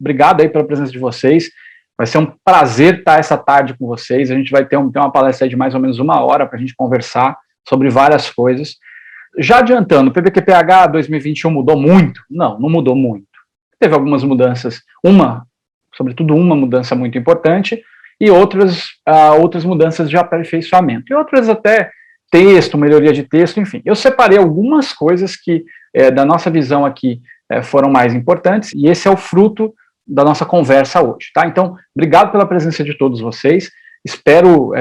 obrigado aí pela presença de vocês. Vai ser um prazer estar essa tarde com vocês. A gente vai ter uma palestra de mais ou menos 1 hora para a gente conversar sobre várias coisas. Já adiantando, o PBQPH 2021 mudou muito? Não mudou muito. Teve algumas mudanças, sobretudo uma mudança muito importante, e outras mudanças de aperfeiçoamento, e outras até texto, melhoria de texto, enfim. Eu separei algumas coisas que, da nossa visão aqui, foram mais importantes, e esse é o fruto da nossa conversa hoje, tá? Então, obrigado pela presença de todos vocês, espero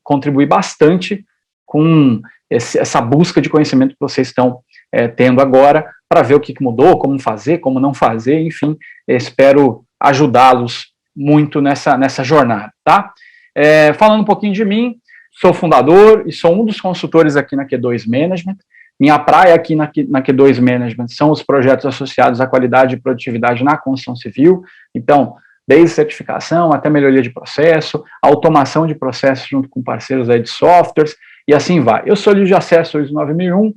contribuir bastante com essa busca de conhecimento que vocês estão tendo agora, para ver o que mudou, como fazer, como não fazer, enfim, espero ajudá-los muito nessa jornada, tá? Falando um pouquinho de mim, sou fundador e sou um dos consultores aqui na Q2 Management. Minha praia aqui na Q2 Management são os projetos associados à qualidade e produtividade na construção civil, então, desde certificação até melhoria de processo, automação de processos junto com parceiros aí de softwares, e assim vai. Eu sou líder de acesso ISO 9001,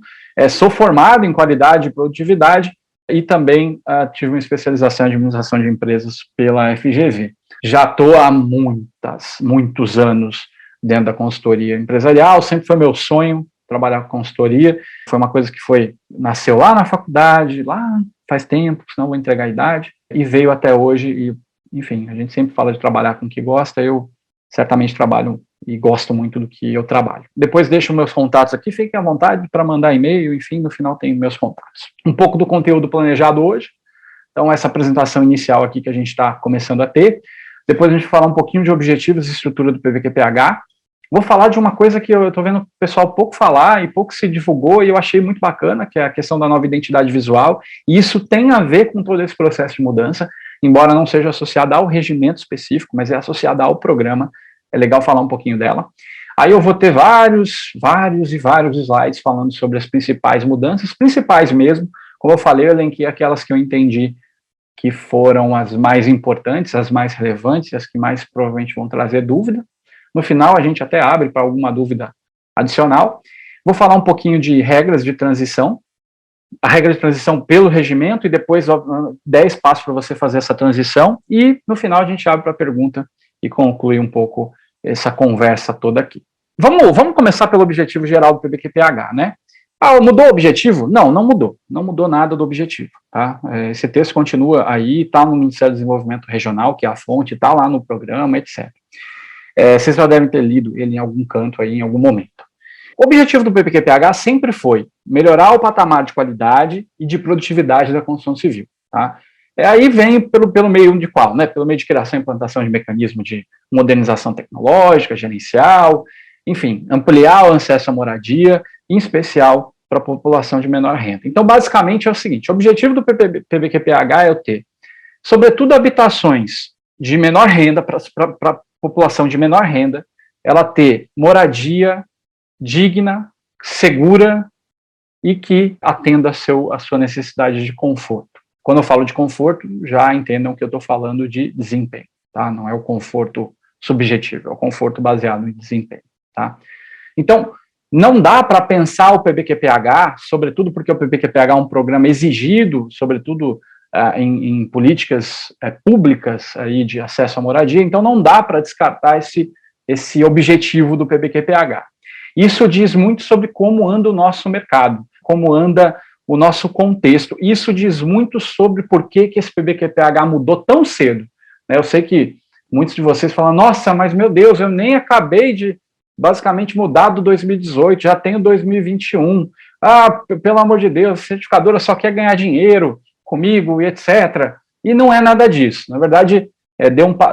sou formado em qualidade e produtividade e também tive uma especialização em administração de empresas pela FGV. Já estou há muitos anos dentro da consultoria empresarial, sempre foi meu sonho trabalhar com consultoria, foi uma coisa que nasceu lá na faculdade, lá faz tempo, senão vou entregar a idade, e veio até hoje, e enfim, a gente sempre fala de trabalhar com o que gosta, eu certamente trabalho e gosto muito do que eu trabalho. Depois deixo meus contatos aqui, fiquem à vontade para mandar e-mail, enfim, no final tem meus contatos. Um pouco do conteúdo planejado hoje, então essa apresentação inicial aqui que a gente está começando a ter, depois a gente vai falar um pouquinho de objetivos e estrutura do PBQPH, vou falar de uma coisa que eu estou vendo o pessoal pouco falar e pouco se divulgou e eu achei muito bacana, que é a questão da nova identidade visual, e isso tem a ver com todo esse processo de mudança, embora não seja associada ao regimento específico, mas é associada ao programa, é legal falar um pouquinho dela. Aí eu vou ter vários slides falando sobre as principais mudanças, principais mesmo, como eu falei, eu elenquei aquelas que eu entendi que foram as mais importantes, as mais relevantes, as que mais provavelmente vão trazer dúvida. No final a gente até abre para alguma dúvida adicional. Vou falar um pouquinho de regras de transição, a regra de transição pelo regimento e depois 10 passos para você fazer essa transição e no final a gente abre para pergunta e conclui um pouco essa conversa toda aqui. Vamos começar pelo objetivo geral do PBQPH, né? Mudou o objetivo? Não mudou. Não mudou nada do objetivo, tá? Esse texto continua aí, está no Ministério do Desenvolvimento Regional, que é a fonte, está lá no programa, etc. Vocês já devem ter lido ele em algum canto aí, em algum momento. O objetivo do PBQPH sempre foi melhorar o patamar de qualidade e de produtividade da construção civil, tá? Aí vem pelo meio de qual? Né? Pelo meio de criação e implantação de mecanismos de modernização tecnológica, gerencial, enfim, ampliar o acesso à moradia, em especial para a população de menor renda. Então, basicamente, é o seguinte, o objetivo do PBQPH é ter, sobretudo, habitações de menor renda, para a população de menor renda, ela ter moradia digna, segura e que atenda a sua necessidade de conforto. Quando eu falo de conforto, já entendam que eu estou falando de desempenho, tá? Não é o conforto subjetivo, é o conforto baseado em desempenho, tá? Então, não dá para pensar o PBQPH, sobretudo porque o PBQPH é um programa exigido, sobretudo em políticas públicas aí de acesso à moradia, então não dá para descartar esse objetivo do PBQPH. Isso diz muito sobre como anda o nosso mercado, como anda o nosso contexto. Isso diz muito sobre por que esse PBQPH mudou tão cedo. Eu sei que muitos de vocês falam, nossa, mas meu Deus, eu nem acabei de basicamente mudar do 2018, já tenho 2021. Pelo amor de Deus, a certificadora só quer ganhar dinheiro comigo e etc. E não é nada disso. Na verdade,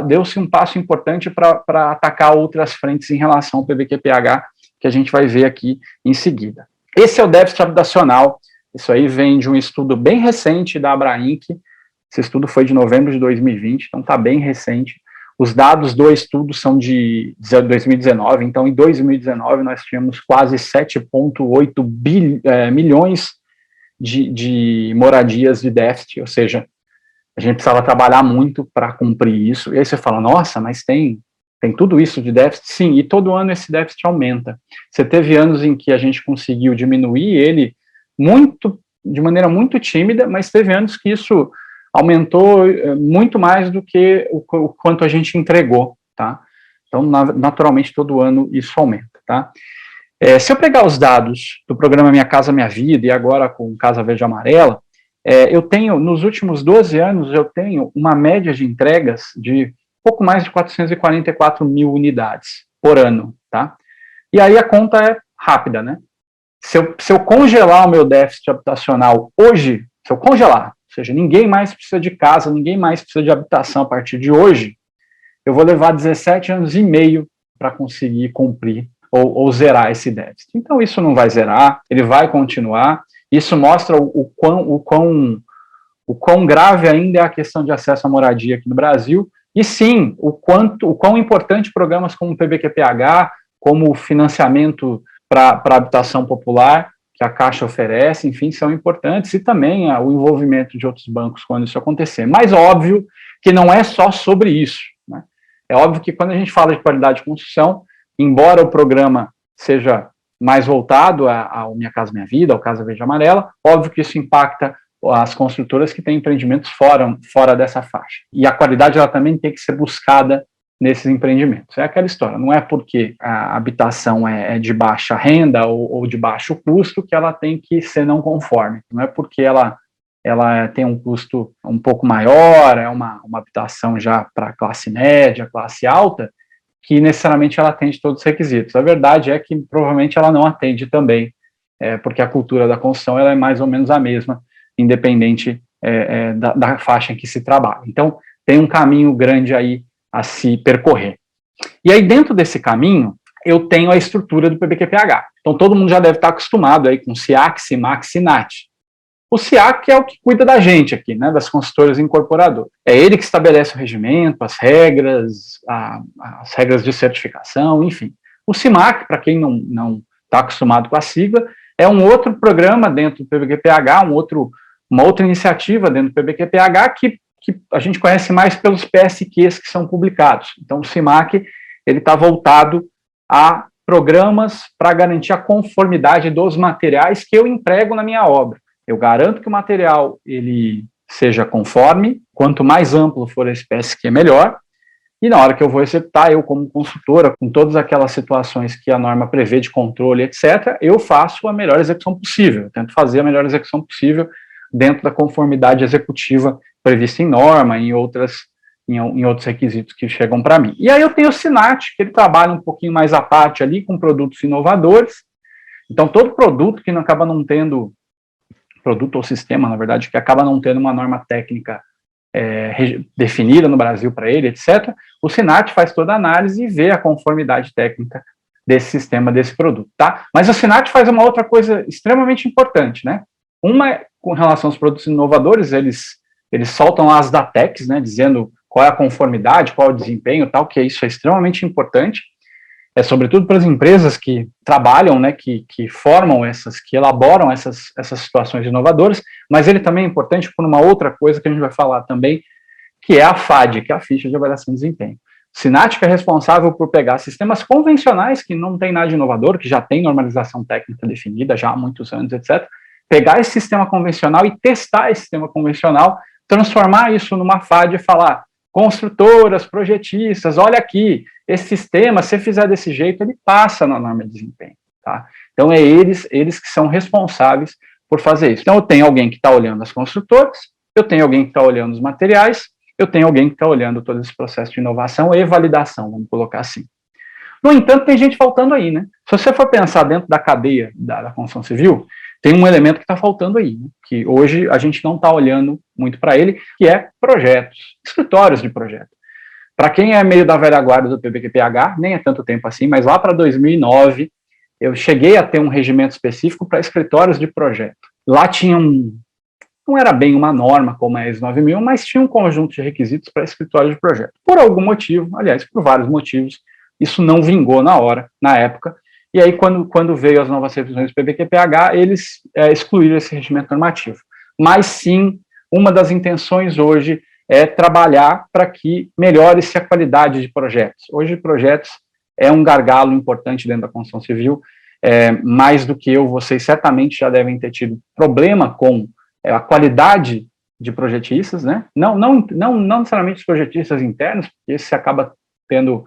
deu-se um passo importante para atacar outras frentes em relação ao PBQPH, que a gente vai ver aqui em seguida. Esse é o déficit habitacional. Isso aí vem de um estudo bem recente da Abrainc. Esse estudo foi de novembro de 2020, então está bem recente. Os dados do estudo são de 2019, então em 2019 nós tínhamos quase 7,8 milhões de moradias de déficit, ou seja, a gente precisava trabalhar muito para cumprir isso. E aí você fala, nossa, mas tem tudo isso de déficit? Sim, e todo ano esse déficit aumenta. Você teve anos em que a gente conseguiu diminuir ele de maneira muito tímida, mas teve anos que isso aumentou muito mais do que o quanto a gente entregou, tá? Então, naturalmente, todo ano isso aumenta, tá? Se eu pegar os dados do programa Minha Casa Minha Vida e agora com Casa Verde e Amarela, eu tenho, nos últimos 12 anos, eu tenho uma média de entregas de pouco mais de 444 mil unidades por ano, tá? E aí a conta é rápida, né? Se eu congelar o meu déficit habitacional hoje, se eu congelar, ou seja, ninguém mais precisa de casa, ninguém mais precisa de habitação a partir de hoje, eu vou levar 17 anos e meio para conseguir cumprir ou zerar esse déficit. Então, isso não vai zerar, ele vai continuar. Isso mostra o quão grave ainda é a questão de acesso à moradia aqui no Brasil, e sim, o quão importante programas como o PBQPH, como o financiamento para habitação popular, que a Caixa oferece, enfim, são importantes, e também o envolvimento de outros bancos quando isso acontecer. Mas óbvio que não é só sobre isso, né? É óbvio que quando a gente fala de qualidade de construção, embora o programa seja mais voltado ao Minha Casa Minha Vida, ao Casa Verde e Amarela, óbvio que isso impacta as construtoras que têm empreendimentos fora dessa faixa. E a qualidade ela também tem que ser buscada nesses empreendimentos. É aquela história, não é porque a habitação é de baixa renda ou de baixo custo que ela tem que ser não conforme. Não é porque ela tem um custo um pouco maior, é uma habitação já para classe média, classe alta, que necessariamente ela atende todos os requisitos. A verdade é que provavelmente ela não atende também, porque a cultura da construção ela é mais ou menos a mesma, independente da faixa em que se trabalha. Então, tem um caminho grande aí a se percorrer. E aí, dentro desse caminho, eu tenho a estrutura do PBQPH. Então, todo mundo já deve estar acostumado aí com SIAC, SIMAC, SINAT. O SIAC é o que cuida da gente aqui, né, das consultoras incorporadoras. É ele que estabelece o regimento, as regras de certificação, enfim. O SIMAC, para quem não está acostumado com a sigla, é um outro programa dentro do PBQPH, uma outra iniciativa dentro do PBQPH que a gente conhece mais pelos PSQs que são publicados. Então, o SIMAC ele está voltado a programas para garantir a conformidade dos materiais que eu emprego na minha obra. Eu garanto que o material ele seja conforme, quanto mais amplo for esse PSQ, melhor, e na hora que eu vou executar, eu como consultora, com todas aquelas situações que a norma prevê de controle, etc., eu faço a melhor execução possível, eu tento fazer a melhor execução possível dentro da conformidade executiva prevista em norma, em outros requisitos que chegam para mim. E aí eu tenho o SINAT, que ele trabalha um pouquinho mais à parte ali, com produtos inovadores. Então, todo produto que não acaba não tendo, produto ou sistema, na verdade, que acaba não tendo uma norma técnica definida no Brasil para ele, etc., o SINAT faz toda a análise e vê a conformidade técnica desse sistema, desse produto, tá? Mas o SINAT faz uma outra coisa extremamente importante, né? Uma, com relação aos produtos inovadores, eles soltam as DATECs, né, dizendo qual é a conformidade, qual é o desempenho, tal, que isso é extremamente importante, sobretudo para as empresas que trabalham, né, que formam que elaboram essas situações inovadoras, mas ele também é importante por uma outra coisa que a gente vai falar também, que é a FAD, que é a ficha de avaliação de desempenho. O SINAT é responsável por pegar sistemas convencionais que não tem nada de inovador, que já tem normalização técnica definida já há muitos anos, etc., pegar esse sistema convencional e testar esse sistema convencional, transformar isso numa FAD e falar, construtoras, projetistas, olha aqui, esse sistema, se fizer desse jeito, ele passa na norma de desempenho, tá? Então, é eles que são responsáveis por fazer isso. Então, eu tenho alguém que está olhando as construtoras, eu tenho alguém que está olhando os materiais, eu tenho alguém que está olhando todo esse processo de inovação e validação, vamos colocar assim. No entanto, tem gente faltando aí, né? Se você for pensar dentro da cadeia da construção civil, tem um elemento que está faltando aí, né? Que hoje a gente não está olhando muito para ele, que é projetos, escritórios de projeto. Para quem é meio da velha guarda do PBQPH, nem é tanto tempo assim, mas lá para 2009, eu cheguei a ter um regimento específico para escritórios de projeto. Lá tinha não era bem uma norma como a ISO 9000, mas tinha um conjunto de requisitos para escritório de projeto. Por algum motivo, aliás, por vários motivos, isso não vingou na época, e aí quando veio as novas revisões do PBQPH, eles excluíram esse regimento normativo. Mas sim, uma das intenções hoje é trabalhar para que melhore-se a qualidade de projetos. Hoje, projetos é um gargalo importante dentro da construção civil, mais do que vocês certamente já devem ter tido problema com a qualidade de projetistas, né? Não necessariamente os projetistas internos, porque esse acaba tendo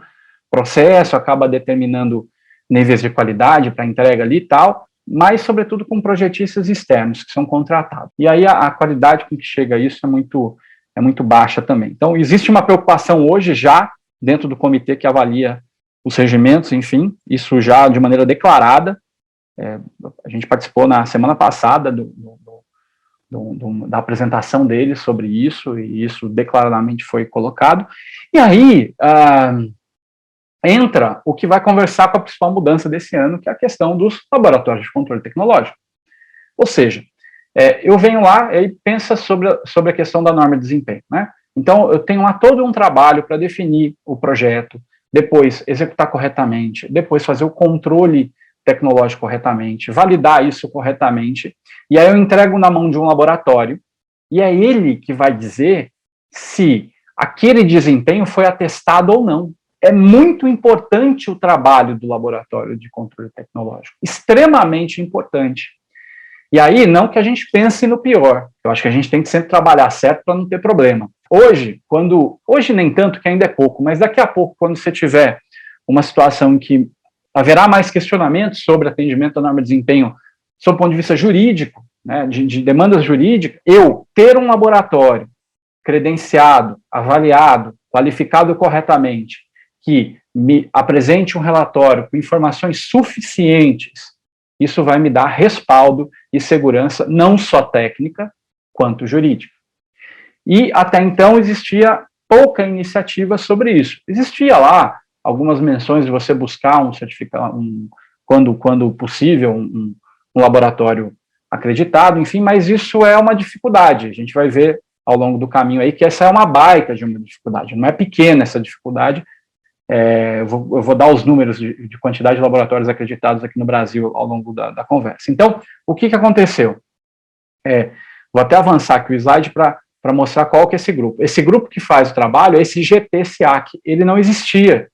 processo, acaba determinando níveis de qualidade para entrega ali e tal, mas, sobretudo, com projetistas externos, que são contratados. E aí a qualidade com que chega isso é muito baixa também. Então, existe uma preocupação hoje já, dentro do comitê que avalia os regimentos, enfim, isso já de maneira declarada. A gente participou na semana passada da apresentação deles sobre isso, e isso declaradamente foi colocado. E aí entra o que vai conversar com a principal mudança desse ano, que é a questão dos laboratórios de controle tecnológico. Ou seja, eu venho lá e pensa sobre a questão da norma de desempenho, né? Então, eu tenho lá todo um trabalho para definir o projeto, depois executar corretamente, depois fazer o controle tecnológico corretamente, validar isso corretamente, e aí eu entrego na mão de um laboratório, e é ele que vai dizer se aquele desempenho foi atestado ou não. É muito importante o trabalho do laboratório de controle tecnológico, extremamente importante. E aí, não que a gente pense no pior, eu acho que a gente tem que sempre trabalhar certo para não ter problema. Hoje nem tanto, que ainda é pouco, mas daqui a pouco, quando você tiver uma situação em que haverá mais questionamentos sobre atendimento à norma de desempenho, sob o ponto de vista jurídico, né, de demandas jurídicas, eu ter um laboratório credenciado, avaliado, qualificado corretamente, que me apresente um relatório com informações suficientes, isso vai me dar respaldo e segurança, não só técnica, quanto jurídica. E até então existia pouca iniciativa sobre isso. Existia lá algumas menções de você buscar um certificado, quando possível, um laboratório acreditado, enfim, mas isso é uma dificuldade. A gente vai ver ao longo do caminho aí que essa é uma baita de uma dificuldade, não é pequena essa dificuldade. Eu vou dar os números de quantidade de laboratórios acreditados aqui no Brasil ao longo da conversa. Então, o que aconteceu? Vou até avançar aqui o slide para mostrar qual que é esse grupo. Esse grupo que faz o trabalho é esse GT-SEAC. Ele não existia.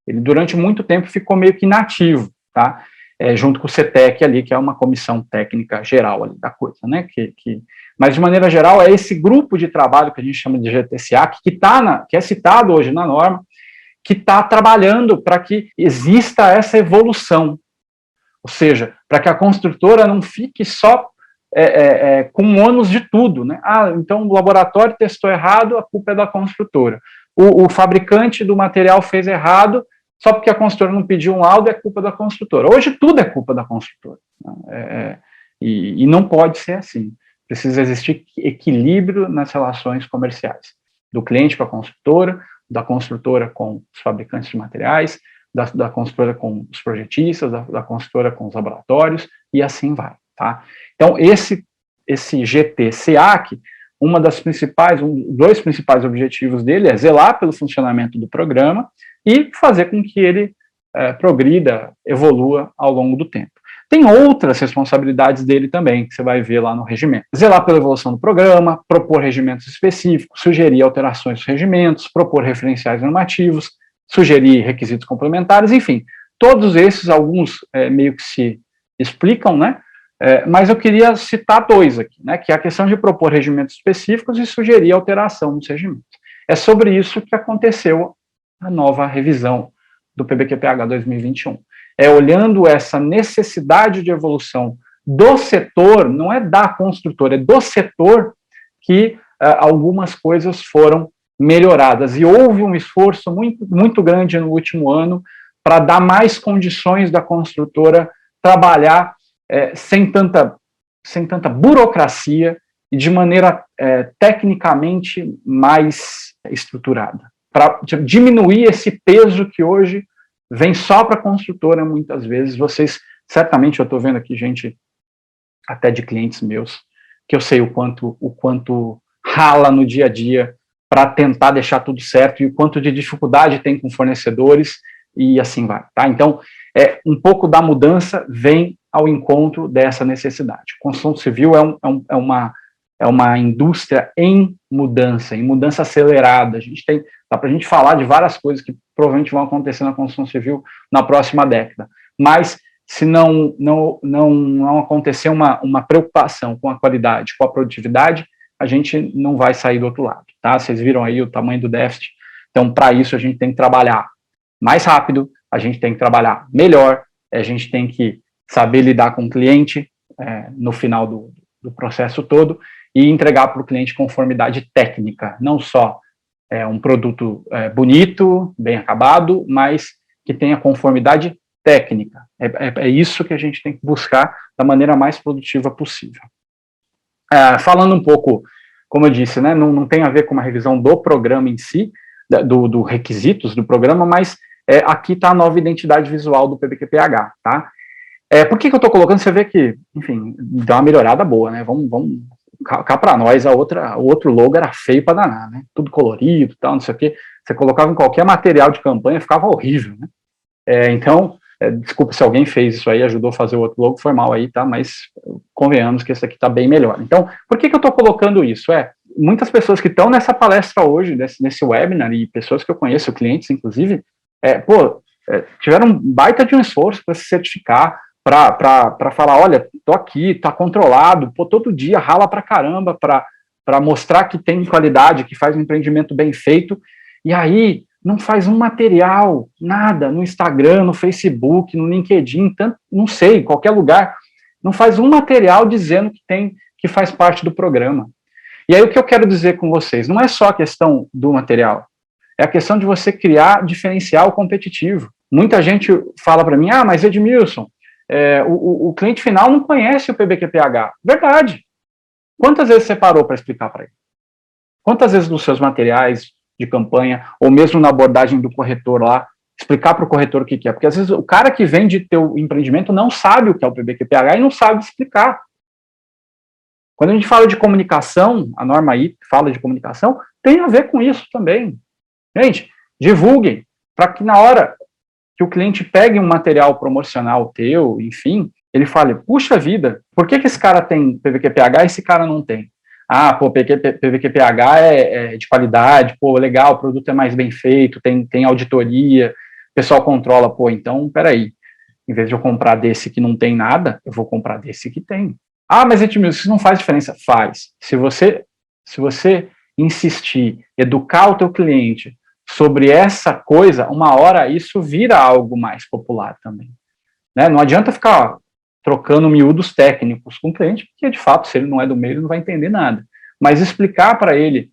Ele, durante muito tempo, ficou meio que inativo, tá? Junto com o CETEC ali, que é uma comissão técnica geral ali da coisa, né? Mas, de maneira geral, é esse grupo de trabalho que a gente chama de GT-SEAC, que é citado hoje na norma, que está trabalhando para que exista essa evolução. Ou seja, para que a construtora não fique só com o ônus de tudo, né? Então o laboratório testou errado, a culpa é da construtora. O fabricante do material fez errado, só porque a construtora não pediu um laudo, é culpa da construtora. Hoje tudo é culpa da construtora. E não pode ser assim. Precisa existir equilíbrio nas relações comerciais, do cliente com a construtora, da construtora com os fabricantes de materiais, da construtora com os projetistas, da construtora com os laboratórios, e assim vai, tá? Então, esse GT-SEAC, dois principais objetivos dele é zelar pelo funcionamento do programa e fazer com que ele progrida, evolua ao longo do tempo. Tem outras responsabilidades dele também, que você vai ver lá no regimento. Zelar pela evolução do programa, propor regimentos específicos, sugerir alterações dos regimentos, propor referenciais normativos, sugerir requisitos complementares, enfim, todos esses, alguns meio que se explicam, né? Mas eu queria citar dois aqui, né? Que é a questão de propor regimentos específicos e sugerir alteração dos regimentos. É sobre isso que aconteceu a nova revisão do PBQPH 2021. Olhando essa necessidade de evolução do setor, não é da construtora, é do setor que algumas coisas foram melhoradas. E houve um esforço muito, muito grande no último ano para dar mais condições da construtora trabalhar sem tanta burocracia e de maneira tecnicamente mais estruturada, para diminuir esse peso que hoje vem só para a construtora, muitas vezes. Vocês, certamente, eu estou vendo aqui gente, até de clientes meus, que eu sei o quanto rala no dia a dia para tentar deixar tudo certo e o quanto de dificuldade tem com fornecedores e assim vai, tá? Então, um pouco da mudança vem ao encontro dessa necessidade. Construção civil é uma indústria em mudança acelerada. Dá para a gente falar de várias coisas que provavelmente vão acontecer na construção civil na próxima década. Mas, se não acontecer uma preocupação com a qualidade, com a produtividade, a gente não vai sair do outro lado, tá? Vocês viram aí o tamanho do déficit. Então, para isso, a gente tem que trabalhar mais rápido, a gente tem que trabalhar melhor, a gente tem que saber lidar com o cliente no final do processo todo e entregar para o cliente conformidade técnica, não só um produto bonito, bem acabado, mas que tenha conformidade técnica. É isso que a gente tem que buscar da maneira mais produtiva possível. Falando um pouco, como eu disse, né, não tem a ver com uma revisão do programa em si, do requisitos do programa, mas aqui está a nova identidade visual do PBQPH, tá? Por que eu estou colocando? Você vê que, enfim, dá uma melhorada boa, né? Vamos cá para nós, o outro logo era feio para danar, né? Tudo colorido, tal, não sei o quê. Você colocava em qualquer material de campanha, ficava horrível, né? Então, desculpa se alguém fez isso aí, ajudou a fazer o outro logo, foi mal aí, tá? Mas convenhamos que esse aqui está bem melhor. Então, por que eu estou colocando isso? Muitas pessoas que estão nessa palestra hoje, nesse webinar, e pessoas que eu conheço, clientes, inclusive, tiveram um baita de um esforço para se certificar, para falar, olha, tô aqui, tá controlado, todo dia rala pra caramba para mostrar que tem qualidade, que faz um empreendimento bem feito, e aí não faz um material, nada, no Instagram, no Facebook, no LinkedIn, não sei, qualquer lugar, não faz um material dizendo que faz parte do programa. E aí o que eu quero dizer com vocês, não é só a questão do material, é a questão de você criar diferencial competitivo. Muita gente fala para mim, mas Edmilson, o cliente final não conhece o PBQPH. Verdade. Quantas vezes você parou para explicar para ele? Quantas vezes nos seus materiais de campanha, ou mesmo na abordagem do corretor lá, explicar para o corretor o que é? Porque às vezes o cara que vende teu empreendimento não sabe o que é o PBQPH e não sabe explicar. Quando a gente fala de comunicação, a norma aí fala de comunicação, tem a ver com isso também. Gente, divulguem, para que na hora que o cliente pegue um material promocional teu, enfim, ele fale, puxa vida, por que esse cara tem PBQPH e esse cara não tem? PBQPH é de qualidade, legal, o produto é mais bem feito, tem auditoria, o pessoal controla, então, peraí, em vez de eu comprar desse que não tem nada, eu vou comprar desse que tem. Mas Edmilson, isso não faz diferença. Faz. Se você insistir, educar o teu cliente sobre essa coisa, uma hora isso vira algo mais popular também. Né? Não adianta ficar trocando miúdos técnicos com o cliente, porque de fato, se ele não é do meio, ele não vai entender nada. Mas explicar para ele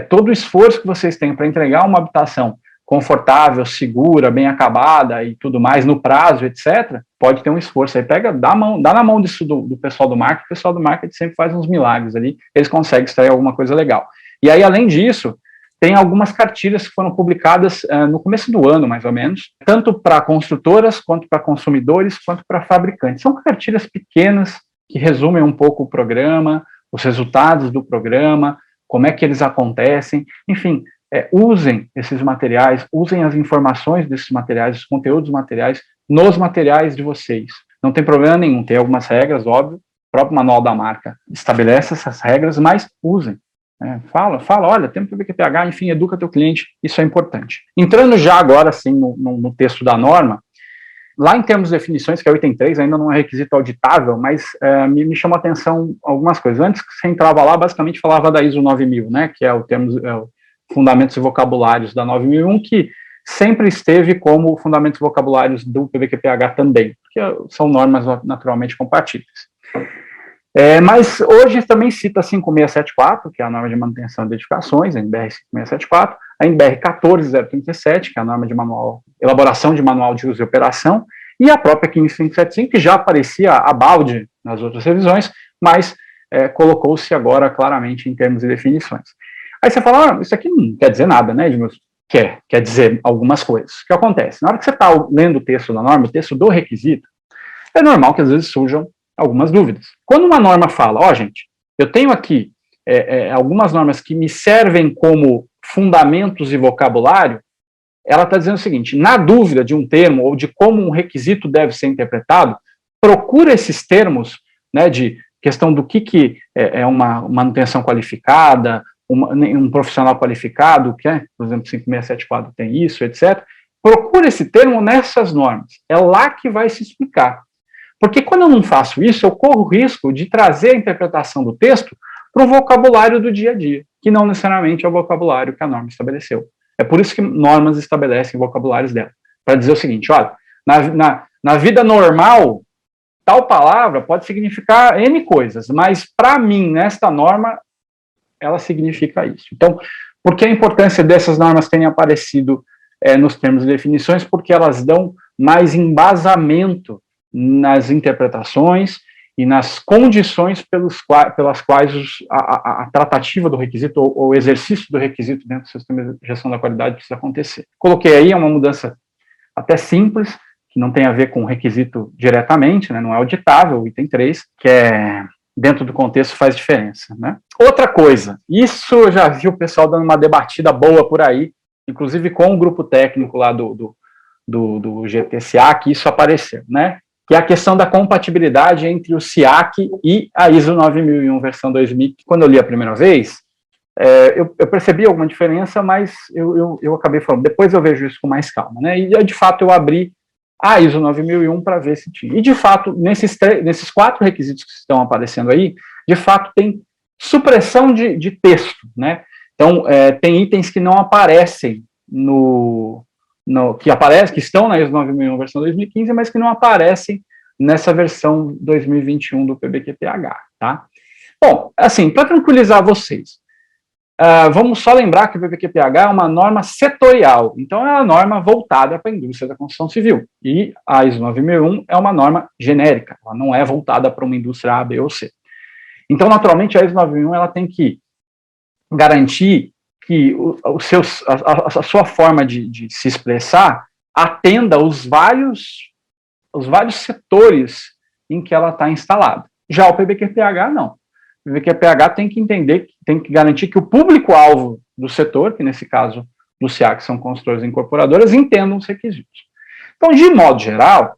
todo o esforço que vocês têm para entregar uma habitação confortável, segura, bem acabada e tudo mais, no prazo, etc., pode ter um esforço. Aí dá na mão disso do pessoal do marketing, o pessoal do marketing sempre faz uns milagres ali, eles conseguem extrair alguma coisa legal. E aí, além disso, tem algumas cartilhas que foram publicadas no começo do ano, mais ou menos, tanto para construtoras, quanto para consumidores, quanto para fabricantes. São cartilhas pequenas que resumem um pouco o programa, os resultados do programa, como é que eles acontecem, enfim, usem esses materiais, usem as informações desses materiais, os conteúdos materiais, nos materiais de vocês. Não tem problema nenhum, tem algumas regras, óbvio, o próprio manual da marca estabelece essas regras, mas usem. Fala, olha, tem um PBQPH, enfim, educa teu cliente, isso é importante. Entrando já agora, sim, no texto da norma, lá em termos de definições, que é o item 3, ainda não é requisito auditável, mas me chamou a atenção algumas coisas. Antes que você entrava lá, basicamente falava da ISO 9000, né, que é o Fundamentos e Vocabulários da 9001, que sempre esteve como Fundamentos e Vocabulários do PBQPH também, porque são normas naturalmente compatíveis. Mas hoje também cita a 5674, que é a norma de manutenção de edificações, a NBR 5674, a NBR 14037, que é a norma de elaboração de manual de uso e operação, e a própria 15575, que já aparecia a balde nas outras revisões, mas colocou-se agora claramente em termos e definições. Aí você fala, isso aqui não quer dizer nada, né, Edmilson? Quer dizer algumas coisas. O que acontece? Na hora que você está lendo o texto da norma, o texto do requisito, é normal que às vezes surjam algumas dúvidas. Quando uma norma fala, gente, eu tenho aqui algumas normas que me servem como fundamentos e vocabulário, ela está dizendo o seguinte, na dúvida de um termo ou de como um requisito deve ser interpretado, procura esses termos, né, de questão do que é uma manutenção qualificada, um profissional qualificado, que por exemplo, 5674 tem isso, etc. Procura esse termo nessas normas. É lá que vai se explicar. Porque quando eu não faço isso, eu corro o risco de trazer a interpretação do texto para o vocabulário do dia a dia, que não necessariamente é o vocabulário que a norma estabeleceu. É por isso que normas estabelecem vocabulários dela, para dizer o seguinte, olha, na vida normal, tal palavra pode significar N coisas, mas para mim, nesta norma, ela significa isso. Então, por que a importância dessas normas terem aparecido nos termos e definições? Porque elas dão mais embasamento nas interpretações e nas condições pelas quais a tratativa do requisito ou o exercício do requisito dentro do sistema de gestão da qualidade precisa acontecer. Coloquei aí uma mudança até simples, que não tem a ver com o requisito diretamente, né, não é auditável, o item 3, que é dentro do contexto faz diferença, né? Outra coisa, isso eu já vi o pessoal dando uma debatida boa por aí, inclusive com o grupo técnico lá do GPCA, que isso apareceu, né? Que é a questão da compatibilidade entre o SIAC e a ISO 9001 versão 2000. Quando eu li a primeira vez, eu percebi alguma diferença, mas eu acabei falando, depois eu vejo isso com mais calma, né? E de fato eu abri a ISO 9001 para ver se tinha. E de fato, nesses 4 requisitos que estão aparecendo aí, de fato tem supressão de texto, né? Então, tem itens que não aparecem que estão na ISO 9001 versão 2015, mas que não aparecem nessa versão 2021 do PBQPH, tá? Bom, assim, para tranquilizar vocês, vamos só lembrar que o PBQPH é uma norma setorial, então é uma norma voltada para a indústria da construção civil, e a ISO 9001 é uma norma genérica, ela não é voltada para uma indústria A, B ou C. Então, naturalmente, a ISO 9001 ela tem que garantir que a sua forma de se expressar atenda os vários setores em que ela está instalada. Já o PBQPH, não. O PBQPH tem que entender, tem que garantir que o público-alvo do setor, que nesse caso do SIAC são construtoras e incorporadoras, entendam os requisitos. Então, de modo geral,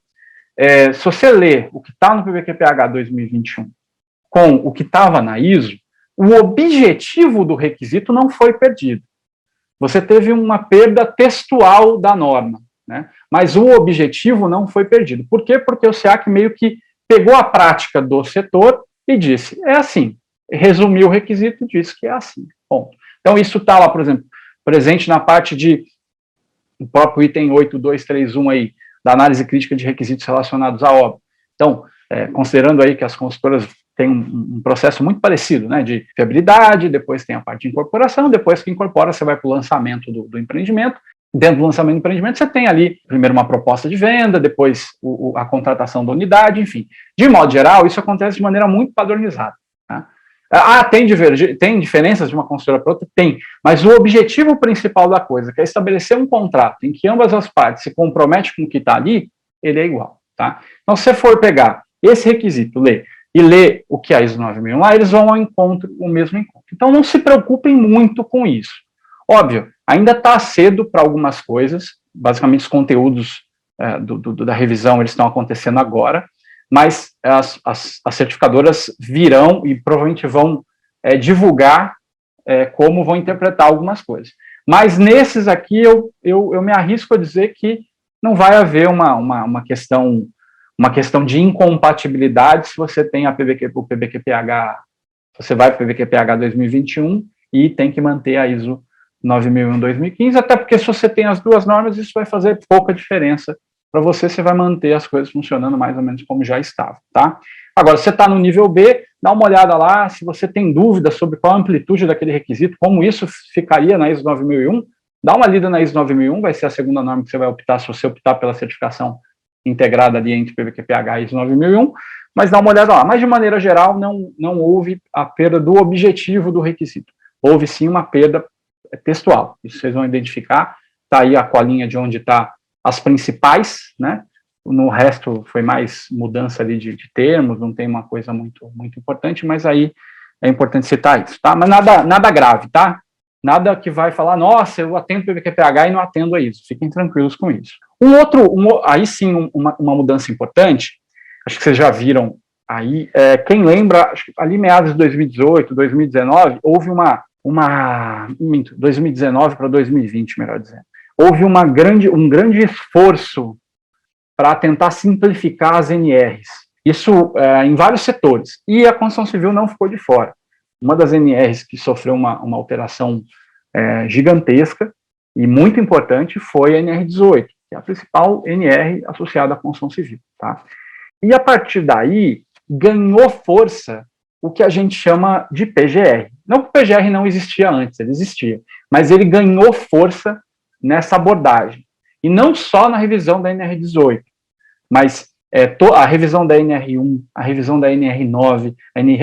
se você ler o que está no PBQPH 2021 com o que estava na ISO, o objetivo do requisito não foi perdido. Você teve uma perda textual da norma, né? Mas o objetivo não foi perdido. Por quê? Porque o SIAC meio que pegou a prática do setor e disse, é assim. Resumiu o requisito e disse que é assim. Ponto. Então, isso está lá, por exemplo, presente na parte do próprio item 8231 aí, da análise crítica de requisitos relacionados à obra. Então, considerando aí que as consultoras têm um processo muito parecido, né, de fiabilidade, depois tem a parte de incorporação, depois que incorpora, você vai para o lançamento do empreendimento. Dentro do lançamento do empreendimento, você tem ali, primeiro, uma proposta de venda, depois a contratação da unidade, enfim. De modo geral, isso acontece de maneira muito padronizada. Tá? Tem diferenças de uma consultora para outra? Tem, mas o objetivo principal da coisa, que é estabelecer um contrato em que ambas as partes se comprometem com o que está ali, ele é igual. Tá? Então, se você for pegar esse requisito, ler o que é a ISO 9001 lá, eles vão ao encontro, o mesmo encontro. Então, não se preocupem muito com isso. Óbvio, ainda está cedo para algumas coisas, basicamente os conteúdos da revisão eles estão acontecendo agora, mas as certificadoras virão e provavelmente vão divulgar como vão interpretar algumas coisas. Mas nesses aqui eu me arrisco a dizer que não vai haver uma questão de incompatibilidade se você tem o PBQPH, você vai para o PBQPH 2021 e tem que manter a ISO 9001-2015, até porque se você tem as duas normas, isso vai fazer pouca diferença para você vai manter as coisas funcionando mais ou menos como já estava, tá? Agora, se você está no nível B, dá uma olhada lá, se você tem dúvidas sobre qual a amplitude daquele requisito, como isso ficaria na ISO 9001, dá uma lida na ISO 9001, vai ser a segunda norma que você vai optar, se você optar pela certificação integrada ali entre PBQPH e ISO 9001, mas dá uma olhada lá. Mas, de maneira geral, não houve a perda do objetivo do requisito. Houve, sim, uma perda textual. Isso vocês vão identificar. Está aí a colinha de onde está as principais, né? No resto foi mais mudança ali de termos, não tem uma coisa muito importante, mas aí é importante citar isso, tá? Mas nada grave, tá? Nada que vai falar, nossa, eu atendo PBQPH e não atendo a isso. Fiquem tranquilos com isso. Aí sim, uma mudança importante, acho que vocês já viram aí, quem lembra, acho que ali meados de 2018, 2019, houve 2019 para 2020, melhor dizendo, houve um grande esforço para tentar simplificar as NRs. Isso em vários setores. E a construção civil não ficou de fora. uma das NRs que sofreu uma alteração gigantesca e muito importante foi a NR18, que é a principal NR associada à construção civil. Tá? E a partir daí, ganhou força o que a gente chama de PGR. Não que o PGR não existia antes, ele existia, mas ele ganhou força nessa abordagem. E não só na revisão da NR18, mas a revisão da NR1, a revisão da NR9,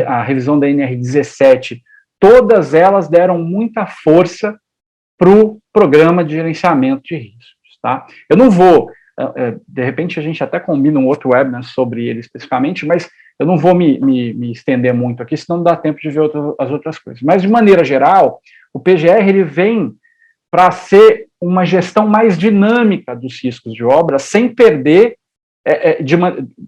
a revisão da NR17, todas elas deram muita força para o programa de gerenciamento de riscos. Tá? Eu não vou, de repente a gente até combina um outro webinar sobre ele especificamente, mas eu não vou me estender muito aqui, senão não dá tempo de ver as outras coisas. Mas, de maneira geral, o PGR ele vem para ser uma gestão mais dinâmica dos riscos de obra, sem perder,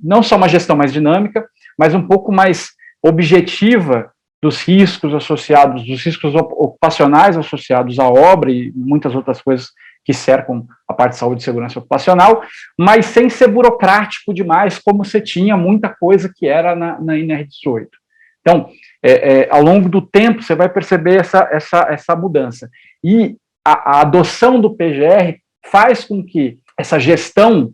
não só uma gestão mais dinâmica, mas um pouco mais objetiva dos riscos associados, dos riscos ocupacionais associados à obra e muitas outras coisas que cercam a parte de saúde e segurança ocupacional, mas sem ser burocrático demais, como você tinha muita coisa que era na NR18. Então, ao longo do tempo, você vai perceber essa mudança. E a adoção do PGR faz com que essa gestão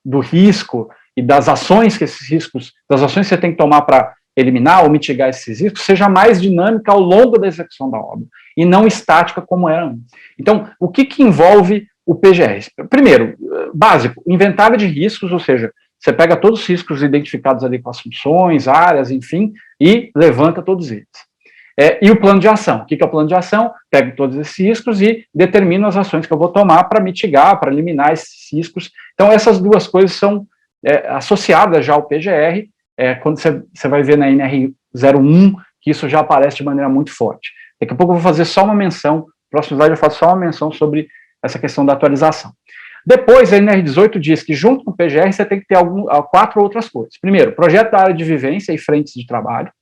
do risco e das ações que você tem que tomar para eliminar ou mitigar esses riscos, seja mais dinâmica ao longo da execução da obra, e não estática como era antes. Então, o que envolve o PGR? Primeiro, básico, inventário de riscos, ou seja, você pega todos os riscos identificados ali com as funções, áreas, enfim, e levanta todos eles. E o plano de ação. O que é o plano de ação? Pego todos esses riscos e determino as ações que eu vou tomar para mitigar, para eliminar esses riscos. Então, essas duas coisas são associadas já ao PGR. Quando você vai ver na NR01, que isso já aparece de maneira muito forte. Daqui a pouco eu vou fazer só uma menção, no próximo slide eu faço só uma menção sobre essa questão da atualização. Depois, a NR18 diz que junto com o PGR você tem que ter 4 outras coisas. Primeiro, projeto da área de vivência e frentes de trabalho.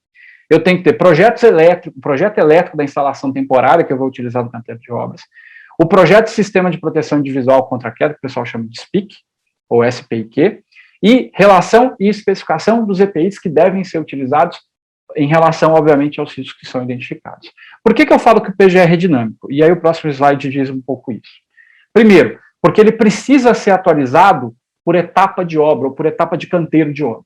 Eu tenho que ter projeto elétrico da instalação temporária, que eu vou utilizar no canteiro de obras. O projeto de sistema de proteção individual contra a queda, que o pessoal chama de SPIC, ou SPIQ, e relação e especificação dos EPIs que devem ser utilizados em relação, obviamente, aos riscos que são identificados. Por que eu falo que o PGR é dinâmico? E aí o próximo slide diz um pouco isso. Primeiro, porque ele precisa ser atualizado por etapa de obra, ou por etapa de canteiro de obra.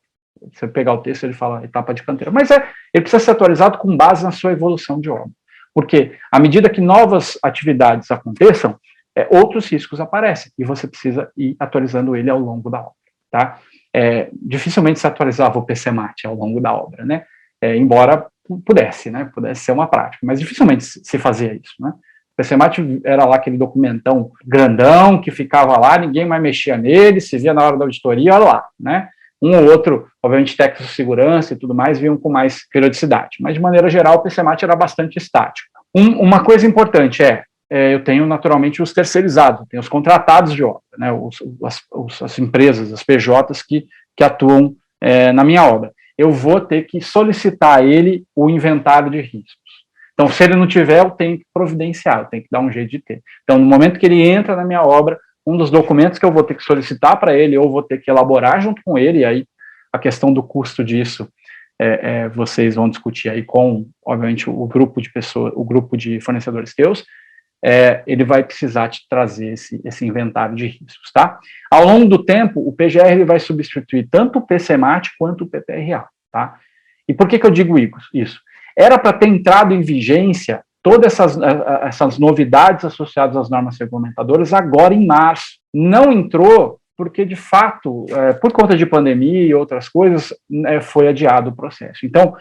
Se você pegar o texto, ele fala etapa de canteiro. Mas ele precisa ser atualizado com base na sua evolução de obra. Porque, à medida que novas atividades aconteçam, outros riscos aparecem, e você precisa ir atualizando ele ao longo da obra. Tá? Dificilmente se atualizava o PCMAT ao longo da obra, né? Embora pudesse ser uma prática, mas dificilmente se fazia isso, né? O PCMAT era lá aquele documentão grandão que ficava lá, ninguém mais mexia nele, se via na hora da auditoria, olha lá, né? Um ou outro, obviamente, técnicos de segurança e tudo mais, vinham com mais periodicidade, mas de maneira geral o PCMAT era bastante estático. Uma coisa importante eu tenho naturalmente os terceirizados, tenho os contratados de obra, né, as empresas, as PJs que atuam na minha obra. Eu vou ter que solicitar a ele o inventário de riscos. Então, se ele não tiver, eu tenho que providenciar, eu tenho que dar um jeito de ter. Então, no momento que ele entra na minha obra, um dos documentos que eu vou ter que solicitar para ele, ou vou ter que elaborar junto com ele, e aí a questão do custo disso, vocês vão discutir aí com, obviamente, o grupo de pessoas, o grupo de fornecedores teus, ele vai precisar te trazer esse inventário de riscos, tá? Ao longo do tempo, o PGR ele vai substituir tanto o PCMAT quanto o PPRA, tá? E por que eu digo isso? Era para ter entrado em vigência todas essas novidades associadas às normas regulamentadoras agora em março. Não entrou porque, de fato, por conta de pandemia e outras coisas, foi adiado o processo. Então,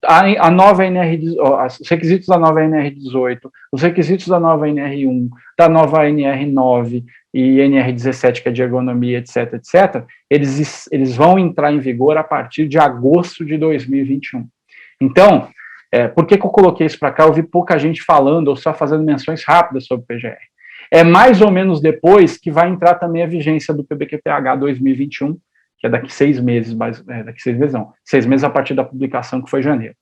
a nova os requisitos da nova NR18, os requisitos da nova NR1, da nova NR9 e NR17, que é de ergonomia, etc., eles vão entrar em vigor a partir de agosto de 2021. Então, por que eu coloquei isso para cá? Eu vi pouca gente falando ou só fazendo menções rápidas sobre o PGR. É mais ou menos depois que vai entrar também a vigência do PBQPH 2021, que é daqui 6 meses, daqui 6 meses não, 6 meses a partir da publicação, que foi janeiro.